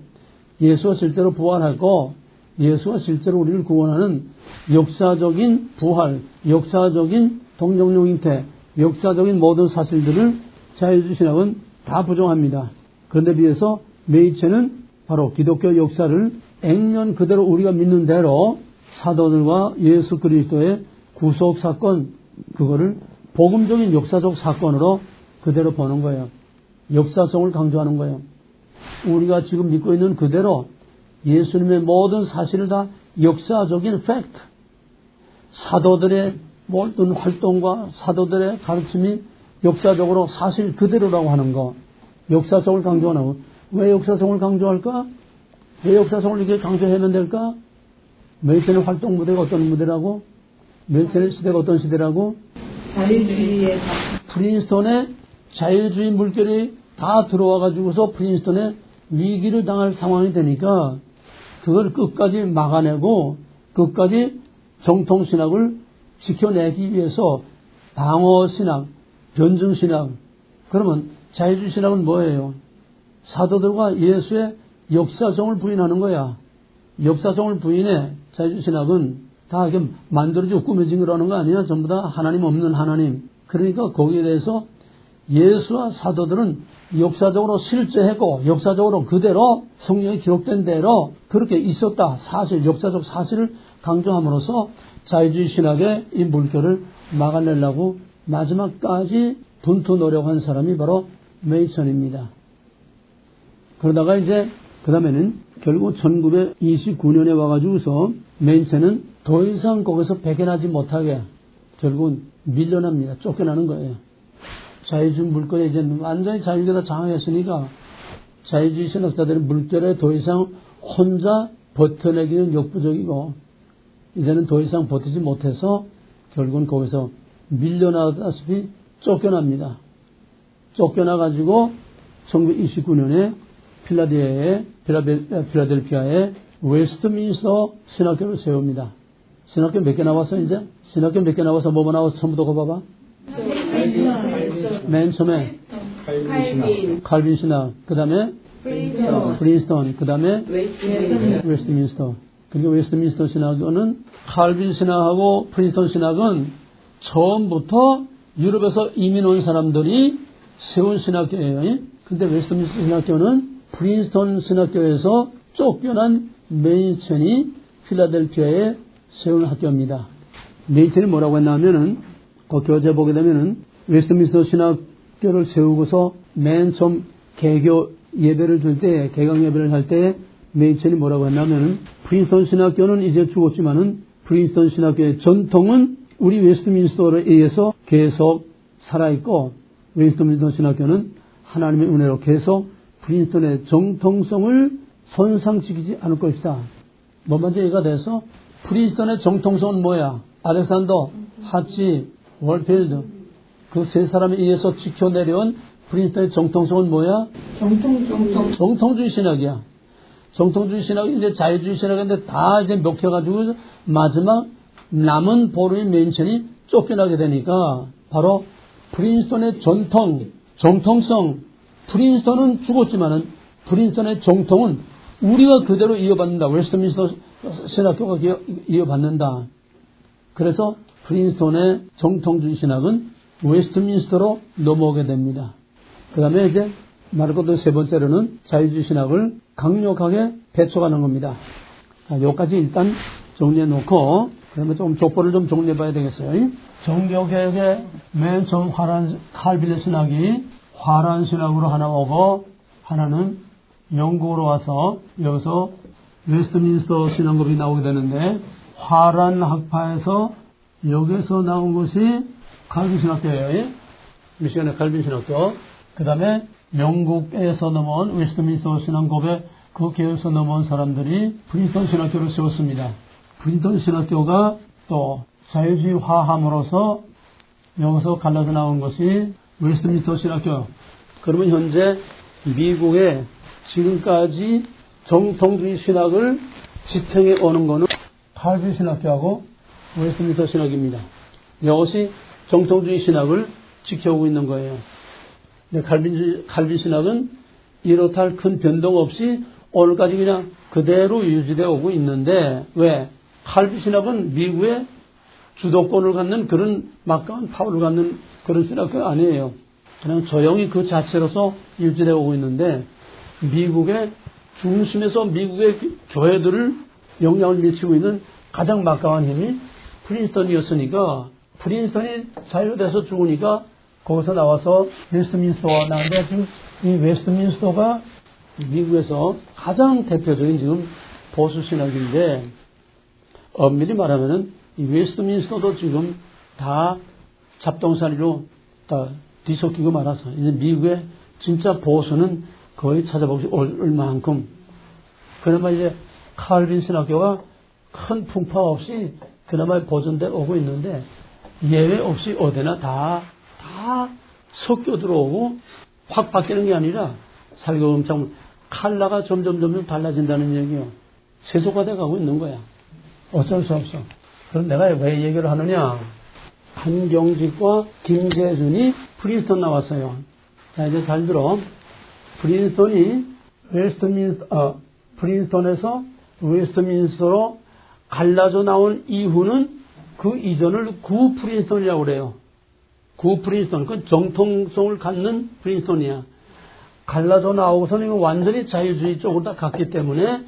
예수가 실제로 부활하고 예수가 실제로 우리를 구원하는 역사적인 부활, 역사적인 동정로 잉태, 역사적인 모든 사실들을 자유주의 신학은 다 부정합니다. 그런데 비해서 메이체는 바로 기독교 역사를 액면 그대로 우리가 믿는 대로 사도들과 예수 그리스도의 구속 사건, 그거를 복음적인 역사적 사건으로 그대로 보는 거예요. 역사성을 강조하는 거예요. 우리가 지금 믿고 있는 그대로 예수님의 모든 사실을 다 역사적인 팩트, 사도들의 모든 활동과 사도들의 가르침이 역사적으로 사실 그대로라고 하는 거, 역사성을 강조하는 거. 왜 역사성을 강조할까? 왜 역사성을 이렇게 강조하면 될까? 메이천의 활동 무대가 어떤 무대라고? 메이천의 시대가 어떤 시대라고? 자유주의의 프린스턴의 자유주의 물결이 다 들어와가지고서 프린스턴에 위기를 당할 상황이 되니까 그걸 끝까지 막아내고 끝까지 정통신학을 지켜내기 위해서 방어신학, 변증신학. 그러면 자유주의 신학은 뭐예요? 사도들과 예수의 역사성을 부인하는 거야. 역사성을 부인해. 자유주의 신학은 다 이렇게 만들어지고 꾸며진 거라는 거 아니야? 전부 다 하나님 없는 하나님. 그러니까 거기에 대해서 예수와 사도들은 역사적으로 실제했고 역사적으로 그대로 성경에 기록된 대로 그렇게 있었다. 사실, 역사적 사실을 강조함으로써 자유주의 신학의 이 물결을 막아내려고 마지막까지 분투 노력한 사람이 바로 메이슨입니다. 그러다가 이제 그 다음에는 결국 1929년에 와가지고서 메이슨은 더 이상 거기서 배견하지 못하게 결국은 밀려납니다. 쫓겨나는 거예요. 자유주의 물결에 이제 완전히 자유계가 장악했으니까 자유주의 신학자들의 물결에 더 이상 혼자 버텨내기는 역부족이고 이제는 더 이상 버티지 못해서 결국은 거기서 밀려나다시피 쫓겨납니다. 쫓겨나가지고 1929년에 필라델피아에 웨스트민스터 신학교를 세웁니다. 신학교 몇 개 나와서 이제? 신학교 몇 개 나와서 뭐뭐 나와서 처음부터 가봐봐. 맨 처음에 칼빈 신학, 그 다음에 프린스턴, 그 다음에 웨스트민스터. 그리고 웨스트민스터 신학교는 칼빈 신학하고 프린스턴 신학은 처음부터 유럽에서 이민 온 사람들이 세운 신학교예요. 근데 웨스트민스터 신학교는 프린스턴 신학교에서 쫓겨난 메이슨이 필라델피아에 세운 학교입니다. 메이슨이 뭐라고 했냐면은 그 교재 보게 되면은 웨스트민스터 신학교를 세우고서 맨 처음 개교 예배를 줄 때, 개강 예배를 할 때 메이슨이 뭐라고 했냐면은 프린스턴 신학교는 이제 죽었지만은 프린스턴 신학교의 전통은 우리 웨스트민스터에 의해서 계속 살아있고 웨스트민스터 신학교는 하나님의 은혜로 계속 프린스턴의 정통성을 손상시키지 않을 것이다. 뭐 먼저 얘기가 돼서 프린스턴의 정통성은 뭐야? 알렉산더, 하치, 월필드 그 세 사람에 의해서 지켜내려온 프린스턴의 정통성은 뭐야? 정통주의 신학이야. 정통주의 신학이 이제 자유주의 신학인데 다 이제 먹혀가지고 마지막 남은 보루의 메이슨이 쫓겨나게 되니까 바로 프린스턴의 정통성, 프린스턴은 죽었지만은 프린스턴의 정통은 우리가 그대로 이어받는다. 웨스트민스터 신학교가 이어받는다. 그래서 프린스턴의 정통주의 신학은 웨스트민스터로 넘어오게 됩니다. 그 다음에 이제 말할 것도 세 번째로는 자유주의 신학을 강력하게 배척하는 겁니다. 자, 여기까지 일단 정리해 놓고 그러면 좀 족보를 좀 정리해 봐야 되겠어요. 종교개혁의 맨 처음 칼빈의 신학이 화란 신학으로 하나 오고 하나는 영국으로 와서 여기서 웨스트민스터 신학급이 나오게 되는데 화란 학파에서 여기서 나온 것이 칼빈 신학교예요. 미시간의 칼빈 신학교. 그 다음에 영국에서 넘어온 웨스트민스터 신학급에 그 교회에서 넘어온 사람들이 프린스턴 신학교를 세웠습니다. 프린스턴 신학교가 또 자유주의화함으로써 여기서 갈라져 나온 것이 웨스트민스터 신학교. 그러면 현재 미국에 지금까지 정통주의 신학을 지탱해 오는 것은 칼빈 신학교하고 웨스트민스터 신학입니다. 이것이 정통주의 신학을 지켜오고 있는 거예요. 칼빈 신학은 이렇다 할 큰 변동 없이 오늘까지 그냥 그대로 유지되어 오고 있는데 왜? 칼빈 신학은 미국의 주도권을 갖는 그런 막강한 파워를 갖는 그런 신학교가 아니에요. 그냥 조용히 그 자체로서 유지되어 오고 있는데 미국의 중심에서 미국의 교회들을 영향을 미치고 있는 가장 막강한 힘이 프린스턴이었으니까 프린스턴이 자유돼서 죽으니까 거기서 나와서 웨스트민스터가 나왔는데 지금 이 웨스트민스터가 미국에서 가장 대표적인 지금 보수 신학인데 엄밀히 말하면은 이 웨스트민스터도 지금 다 잡동사니로 다 뒤섞이고 말아서 이제 미국의 진짜 보수는 거의 찾아보기 어려울 만큼 그나마 이제 칼빈 신학교가 큰 풍파 없이 그나마 보존돼 오고 있는데 예외 없이 어디나 다 섞여 들어오고 확 바뀌는 게 아니라 살금살금 칼라가 점점 달라진다는 얘기요. 세속화돼 가고 있는 거야. 어쩔 수 없어. 그럼 내가 왜 얘기를 하느냐. 한경직과 김재준이 프린스턴 나왔어요. 자, 이제 잘 들어. 프린스턴에서 웨스트민스터로 갈라져 나온 이후는 그 이전을 구 프린스턴이라고 그래요. 구 프린스톤, 그 정통성을 갖는 프린스톤이야. 갈라져 나오고서는 이거 완전히 자유주의 쪽으로 다 갔기 때문에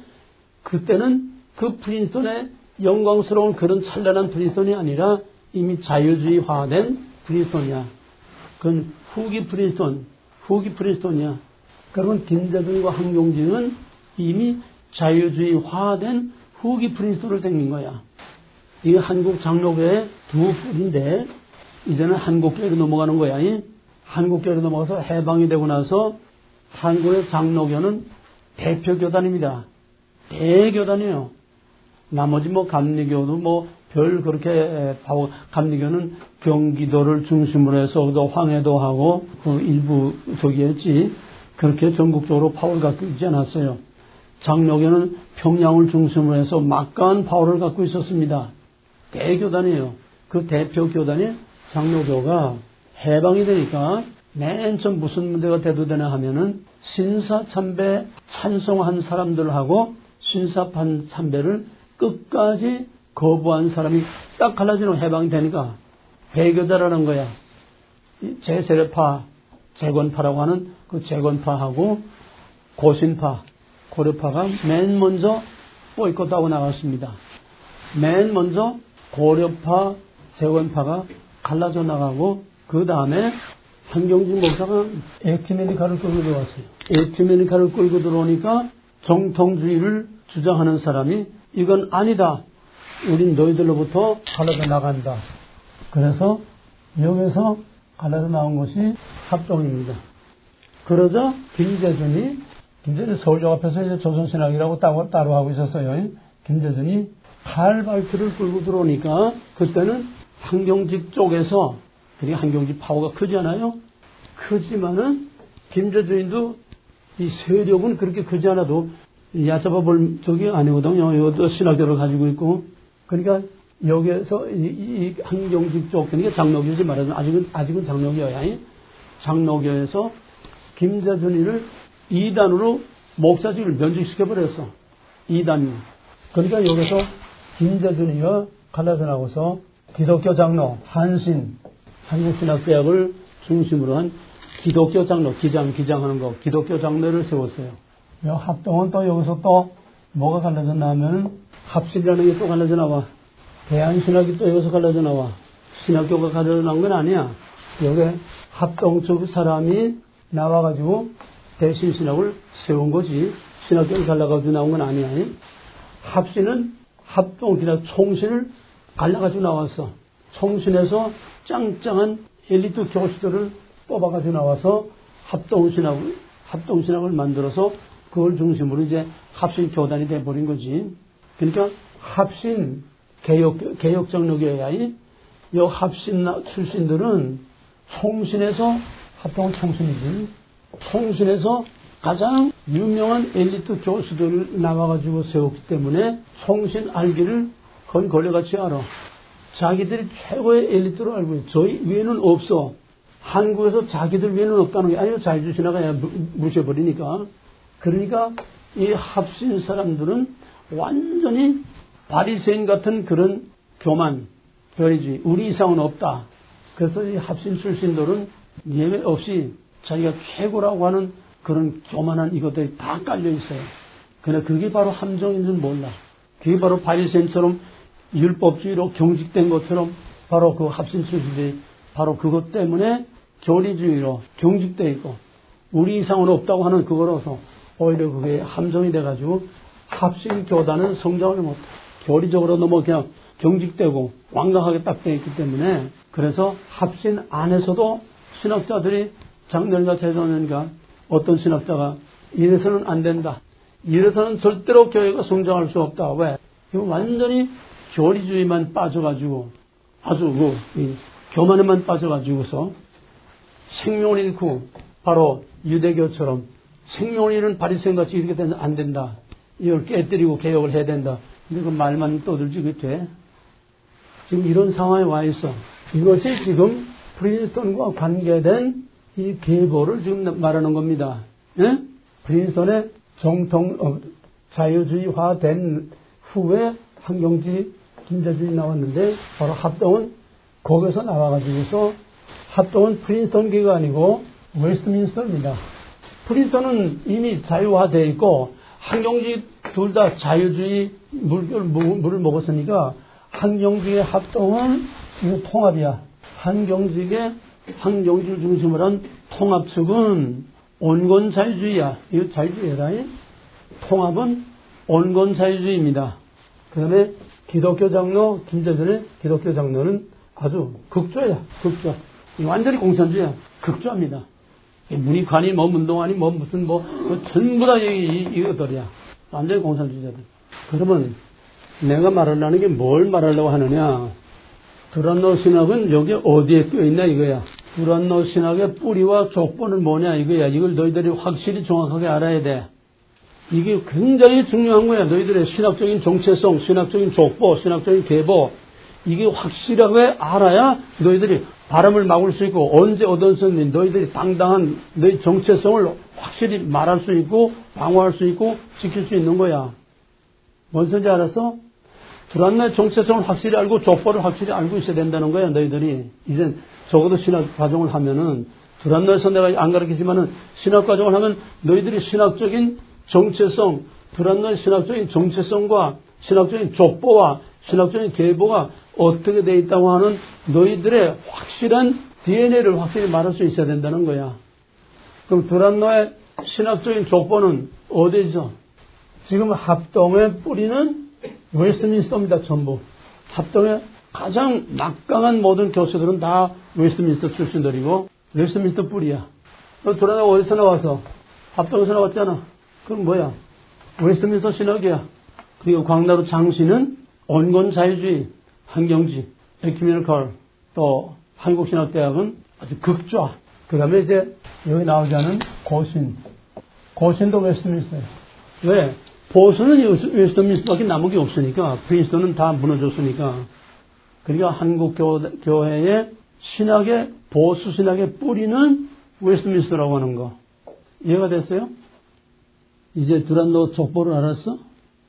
그때는 그 프린스톤의 영광스러운 그런 찬란한 프린스톤이 아니라 이미 자유주의화된 프린스톤이야. 그건 후기 프린스톤이야. 그러면 김대중과 한경직은 이미 자유주의화된 후기 프린스톤을 생긴 거야. 이 한국 장로교의 두 분인데 이제는 한국교회로 넘어가는 거야. 한국교회로 넘어가서 해방이 되고 나서 한국의 장로교는 대표교단입니다. 대교단이에요. 나머지 감리교도 별 그렇게 감리교는 경기도를 중심으로 해서 또 황해도 하고 그 일부 저기였지. 그렇게 전국적으로 파워를 갖고 있지 않았어요. 장로교는 평양을 중심으로 해서 막강한 파워를 갖고 있었습니다. 대교단이에요. 그 대표 교단이 장로교가 해방이 되니까 맨 처음 무슨 문제가 대두되나 하면은 신사참배 찬송한 사람들하고 신사참배를 끝까지 거부한 사람이 딱 갈라지는 해방이 되니까 배교자라는 거야. 제세례파, 재건파라고 하는 그 재건파하고 고신파, 고려파가 맨 먼저 보이콧하고 나갔습니다. 맨 먼저 고려파, 재건파가 갈라져 나가고 그 다음에 한경직 목사가 에큐메니카를 끌고 들어왔어요. 에큐메니카를 끌고 들어오니까 정통주의를 주장하는 사람이 이건 아니다. 우린 너희들로부터 갈라져 나간다. 그래서 여기서 갈라져 나온 것이 합동입니다. 그러자 김재준이 서울역 앞에서 이제 조선신학이라고 따로 하고 있었어요. 김재준이 칼발트를 끌고 들어오니까 그때는 한경직 쪽에서 그러니까 한경직 파워가 크잖아요. 크지만은 김재준도 이 세력은 그렇게 크지 않아도 얕잡아 볼 적이 아니거든요. 이것도 신학교를 가지고 있고 그러니까 여기에서 이 한경직 쪽 그러니까 장로교지 말하자면 아직은 장로교야. 장로교에서 김재준이를 2단으로 목사직을 면직시켜 버렸어. 2단이. 그러니까 여기서 김재준이가 갈라져 나고서 기독교 장로, 한국신학대학을 중심으로 한 기독교 장로, 기장하는 거, 기독교 장로를 세웠어요. 합동은 또 여기서 또 뭐가 갈라졌나 하면 합실이라는 게 또 갈라져 나와. 대한신학이 또 여기서 갈라져 나와. 신학교가 갈라져 나온 건 아니야. 여기 합동 쪽 사람이 나와가지고 대신신학을 세운 거지. 신학교를 갈라가지고 나온 건 아니야. 합신은 합동이나 총신을 갈라가지고 나왔어. 총신에서 짱짱한 엘리트 교수들을 뽑아가지고 나와서 합동신학을 만들어서 그걸 중심으로 이제 합신 교단이 돼버린 거지. 그러니까 합신 개혁장로교회야. 이 합신 출신들은 총신에서 합동은 총신이지. 총신에서 가장 유명한 엘리트 교수들을 나와가지고 세웠기 때문에 총신 알기를 거의 걸레같이 알아. 자기들이 최고의 엘리트로 알고 있어. 저희 위에는 없어. 한국에서 자기들 위에는 없다는 게 아니라 자유주의나가 무셔버리니까. 그러니까 이 합신 사람들은 완전히 바리새인 같은 그런 교만, 별이지. 우리 이상은 없다. 그래서 이 합신 출신들은 예외 없이 자기가 최고라고 하는 그런 교만한 이것들이 다 깔려 있어요. 그러나 그게 바로 함정인 줄 몰라. 그게 바로 바리새인처럼 율법주의로 경직된 것처럼 바로 그 합신 출신들이 바로 그것 때문에 교리주의로 경직되어 있고 우리 이상은 없다고 하는 그거로서 오히려 그게 함정이 돼가지고 합신 교단은 성장을 못해. 교리적으로 너무 그냥 경직되고 완강하게 딱 되어 있기 때문에 그래서 합신 안에서도 신학자들이 장렬과 재조년과 어떤 신학자가 이래서는 안 된다. 이래서는 절대로 교회가 성장할 수 없다. 왜? 이거 완전히 교리주의만 빠져가지고 아주 교만에만 빠져가지고서 생명을 잃고 바로 유대교처럼 생명을 잃은 바리새인같이 이렇게 되면 안 된다. 이걸 깨뜨리고 개혁을 해야 된다. 근데 그 말만 떠들지 그게 돼? 지금 이런 상황에 와 있어. 이것이 지금 프린스턴과 관계된 이 계보를 지금 말하는 겁니다. 예? 프린스턴의 자유주의화된 후에 한경직, 김재준이 나왔는데 바로 합동은 거기서 나와가지고서 합동은 프린스턴 교회가 아니고 웨스트민스터입니다. 프린스턴은 이미 자유화되어 있고 한경직 둘 다 자유주의 물을 먹었으니까 한경직의 합동은 이거 통합이야. 한경직을 중심으로 한 통합 측은 온건 자유주의야. 이거 자유주의다. 통합은 온건 자유주의입니다. 그 다음에 기독교 장로, 김재준의 기독교 장로는 아주 극조야. 극조. 완전히 공산주의야. 극조합니다. 문익환이 문동환이 무슨 전부 다 이거들이야. 완전히 공산주의자들. 그러면 내가 말하려는 게 뭘 말하려고 하느냐. 두란노 신학은 여기 어디에 껴있나 이거야. 두란노 신학의 뿌리와 족보는 뭐냐 이거야. 이걸 너희들이 확실히 정확하게 알아야 돼. 이게 굉장히 중요한 거야. 너희들의 신학적인 정체성, 신학적인 족보, 신학적인 계보. 이게 확실하게 알아야 너희들이 바람을 막을 수 있고 언제 어디서든지 너희들이 당당한 너희 정체성을 확실히 말할 수 있고 방어할 수 있고 지킬 수 있는 거야. 뭔 소리인지 알았어? 두란노의 정체성을 확실히 알고 족보를 확실히 알고 있어야 된다는 거야. 너희들이 이제 적어도 신학 과정을 하면은 두란노에서 내가 안 가르치지만은 신학 과정을 하면 너희들이 신학적인 정체성, 두란노의 신학적인 정체성과 신학적인 족보와 신학적인 계보가 어떻게 돼 있다고 하는 너희들의 확실한 DNA를 확실히 말할 수 있어야 된다는 거야. 그럼 두란노의 신학적인 족보는 어디죠? 지금 합동의 뿌리는 웨스트민스터입니다. 전부. 합동의 가장 막강한 모든 교수들은 다 웨스트민스터 출신들이고 웨스트민스터 뿌리야. 두란노가 어디서 나와서? 합동에서 나왔잖아. 그럼 뭐야? 웨스트민스터 신학이야. 그리고 광나루 장씨는 온건 자유주의, 한경지, 에큐메니컬, 또 한국신학대학은 아주 극좌. 그 다음에 이제 여기 나오지 않은 고신도 웨스트민스터예요. 왜? 보수는 웨스트민스터밖에 남은 게 없으니까, 프린스턴은 다 무너졌으니까. 그러니까 한국교회의 신학의, 보수 신학의 뿌리는 웨스트민스터라고 하는 거. 이해가 됐어요? 이제 두란노 족보를 알았어?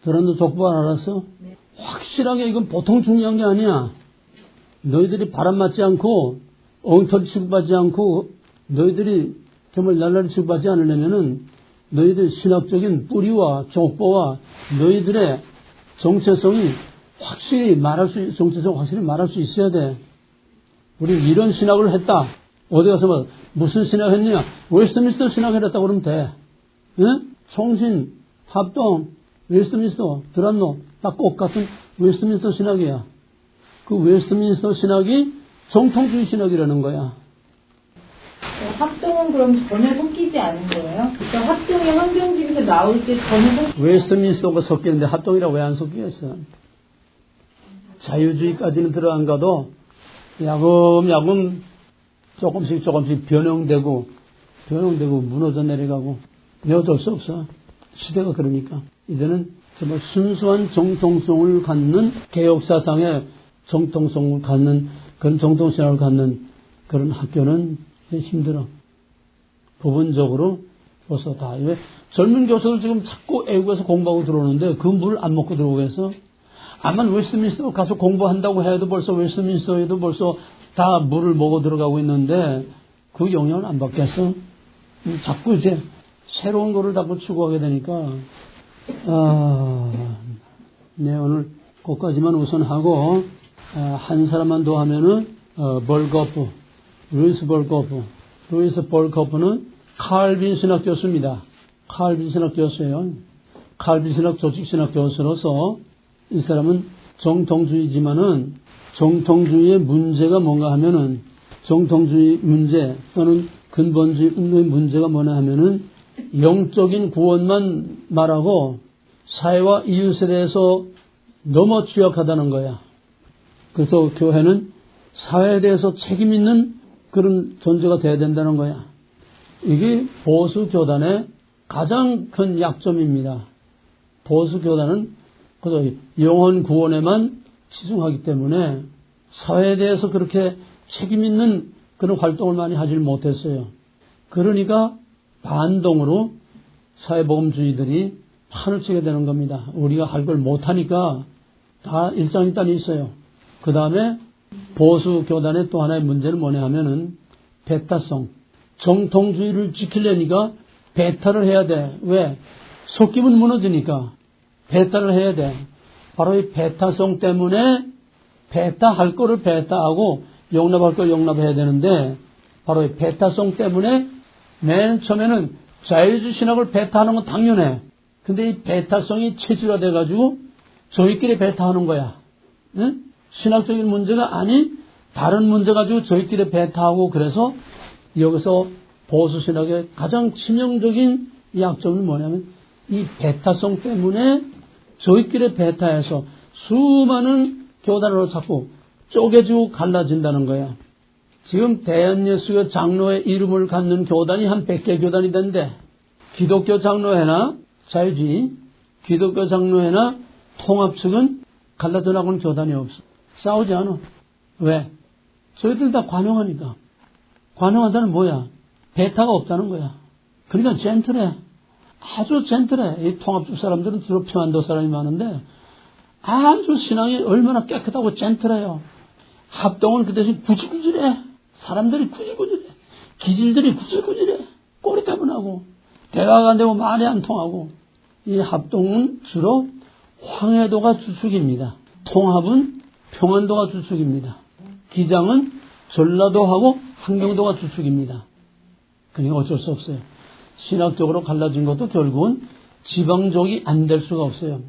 두란노 족보를 알았어? 네. 확실하게 이건 보통 중요한 게 아니야. 너희들이 바람 맞지 않고 엉터리 취급하지 않고 너희들이 정말 날라리 취급하지 않으려면은 너희들 신학적인 뿌리와 족보와 너희들의 정체성이 확실히 말할 수 있어야 돼. 우리 이런 신학을 했다. 어디 가서 무슨 신학 했느냐? 웨스트민스터 신학을 했다고 그러면 돼. 응? 총신, 합동, 웨스트민스터, 두란노 다 똑같은 웨스트민스터 신학이야. 그 웨스트민스터 신학이 정통주의 신학이라는 거야. 합동은 그럼 전혀 섞이지 않은 거예요? 그러니까 합동이 환경주의에서 나올 때 전혀 웨스트민스터가 섞이는데 합동이라고 왜 안 섞이겠어? 자유주의까지는 들어간 가도 야금야금 조금씩 변형되고 무너져 내려가고 어쩔 수 없어. 시대가 그러니까. 이제는 정말 순수한 정통성을 갖는 개혁사상의 정통성을 갖는 그런 정통신학을 갖는 그런 학교는 힘들어. 부분적으로 벌써 다. 왜 젊은 교수들 지금 자꾸 애국에서 공부하고 들어오는데 그 물 안 먹고 들어오겠어? 아마 웨스트민스터 가서 공부한다고 해도 벌써 웨스트민스터에도 벌써 다 물을 먹어 들어가고 있는데 그 영향을 안 받겠어? 자꾸 이제 새로운 거를 자꾸 추구하게 되니까 네, 오늘 거기까지만 우선 하고 한 사람만 더 하면은 루이스 벌거프는 칼빈 신학 교수입니다. 칼빈 신학 교수예요. 칼빈 신학 조직신학 교수로서 이 사람은 정통주의지만은 정통주의의 문제가 뭔가 하면은 정통주의 문제 또는 근본주의 문제가 뭐냐 하면은 영적인 구원만 말하고 사회와 이웃에 대해서 너무 취약하다는 거야. 그래서 교회는 사회에 대해서 책임 있는 그런 존재가 돼야 된다는 거야. 이게 보수 교단의 가장 큰 약점입니다. 보수 교단은 그저 영혼 구원에만 치중하기 때문에 사회에 대해서 그렇게 책임 있는 그런 활동을 많이 하질 못했어요. 그러니까 반동으로 사회복음주의들이 판을 치게 되는 겁니다. 우리가 할 걸 못하니까 다 일장일단이 있어요. 그 다음에 보수 교단의 또 하나의 문제는 뭐냐 하면은 배타성. 정통주의를 지키려니까 배타를 해야 돼. 왜? 섞이면 무너지니까 배타를 해야 돼. 바로 이 배타성 때문에 배타할 거를 배타하고 용납할 걸 용납해야 되는데 바로 이 배타성 때문에 맨 처음에는 자유주의 신학을 배타하는 건 당연해. 근데 이 배타성이 체질화돼가지고 저희끼리 배타하는 거야. 응? 신학적인 문제가 아닌 다른 문제 가지고 저희끼리 배타하고 그래서 여기서 보수 신학의 가장 치명적인 약점은 뭐냐면 이 배타성 때문에 저희끼리 배타해서 수많은 교단으로 자꾸 쪼개지고 갈라진다는 거야. 지금 대한예수교 장로의 이름을 갖는 교단이 한 100개 교단이 된대. 기독교 장로회나 자유주의, 기독교 장로회나 통합 측은 갈라져 나가는 교단이 없어. 싸우지 않아. 왜? 저희들 다 관용하니까. 관용한다는 뭐야? 배타가 없다는 거야. 그러니까 젠틀해. 아주 젠틀해. 이 통합적 사람들은 주로 평안도 사람이 많은데 아주 신앙이 얼마나 깨끗하고 젠틀해요. 합동은 그 대신 구질구질해. 사람들이 구질구질해. 기질들이 구질구질해. 꼬리 까분하고 대화가 안 되고 말이 안 통하고. 이 합동은 주로 황해도가 주축입니다. 통합은 평안도가 주축입니다. 기장은 전라도하고 함경도가 주축입니다. 그러니까 어쩔 수 없어요. 신학적으로 갈라진 것도 결국은 지방적이 안 될 수가 없어요.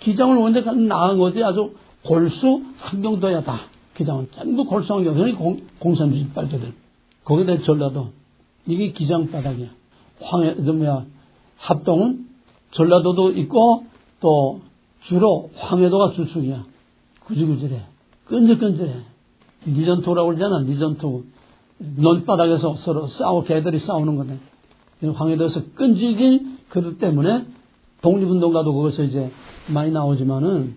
기장을 원래 나간 것이 아주 골수 함경도야 다. 기장은 전부 골수 함경도. 그러니까 공산주의 빨개들. 거기다 전라도. 이게 기장 바닥이야. 합동은 전라도도 있고 또 주로 황해도가 주축이야. 구질구질해. 끈질끈질해. 니전투라고 그러잖아. 니전투. 논바닥에서 서로 개들이 싸우는 거네. 황해도에서 끈질긴 그릇 때문에 독립운동가도 거기서 이제 많이 나오지만은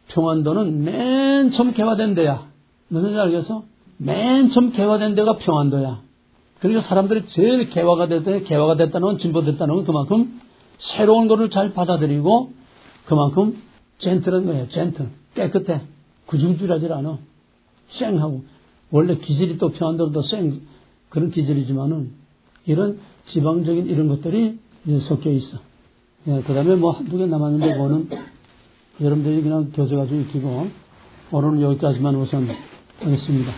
평안도는 맨 처음 개화된 데야. 무슨 알겠어? 맨 처음 개화된 데가 평안도야. 그러니까 사람들이 제일 개화가 됐다는 건 진보됐다는 건 그만큼 새로운 거를 잘 받아들이고 그만큼 젠틀한 거예요. 젠틀. 깨끗해. 구질구질하지 않아. 쌩하고. 원래 기질이 또 평안도도 쌩 그런 기질이지만은 이런 지방적인 이런 것들이 이제 섞여 있어. 예, 그 다음에 뭐 한두 개 남았는데 그거는 여러분들이 그냥 교재가지고 익히고 오늘은 여기까지만 우선 하겠습니다.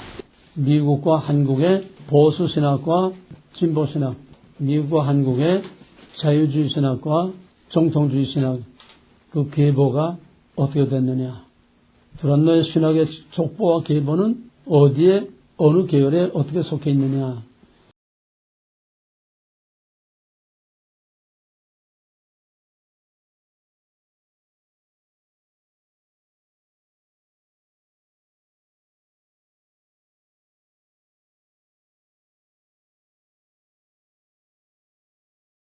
미국과 한국의 보수신학과 진보신학, 미국과 한국의 자유주의 신학과 정통주의 신학 그 계보가 어떻게 됐느냐. 두란노의 신학의 족보와 계보는 어디에 어느 계열에 어떻게 속해 있느냐.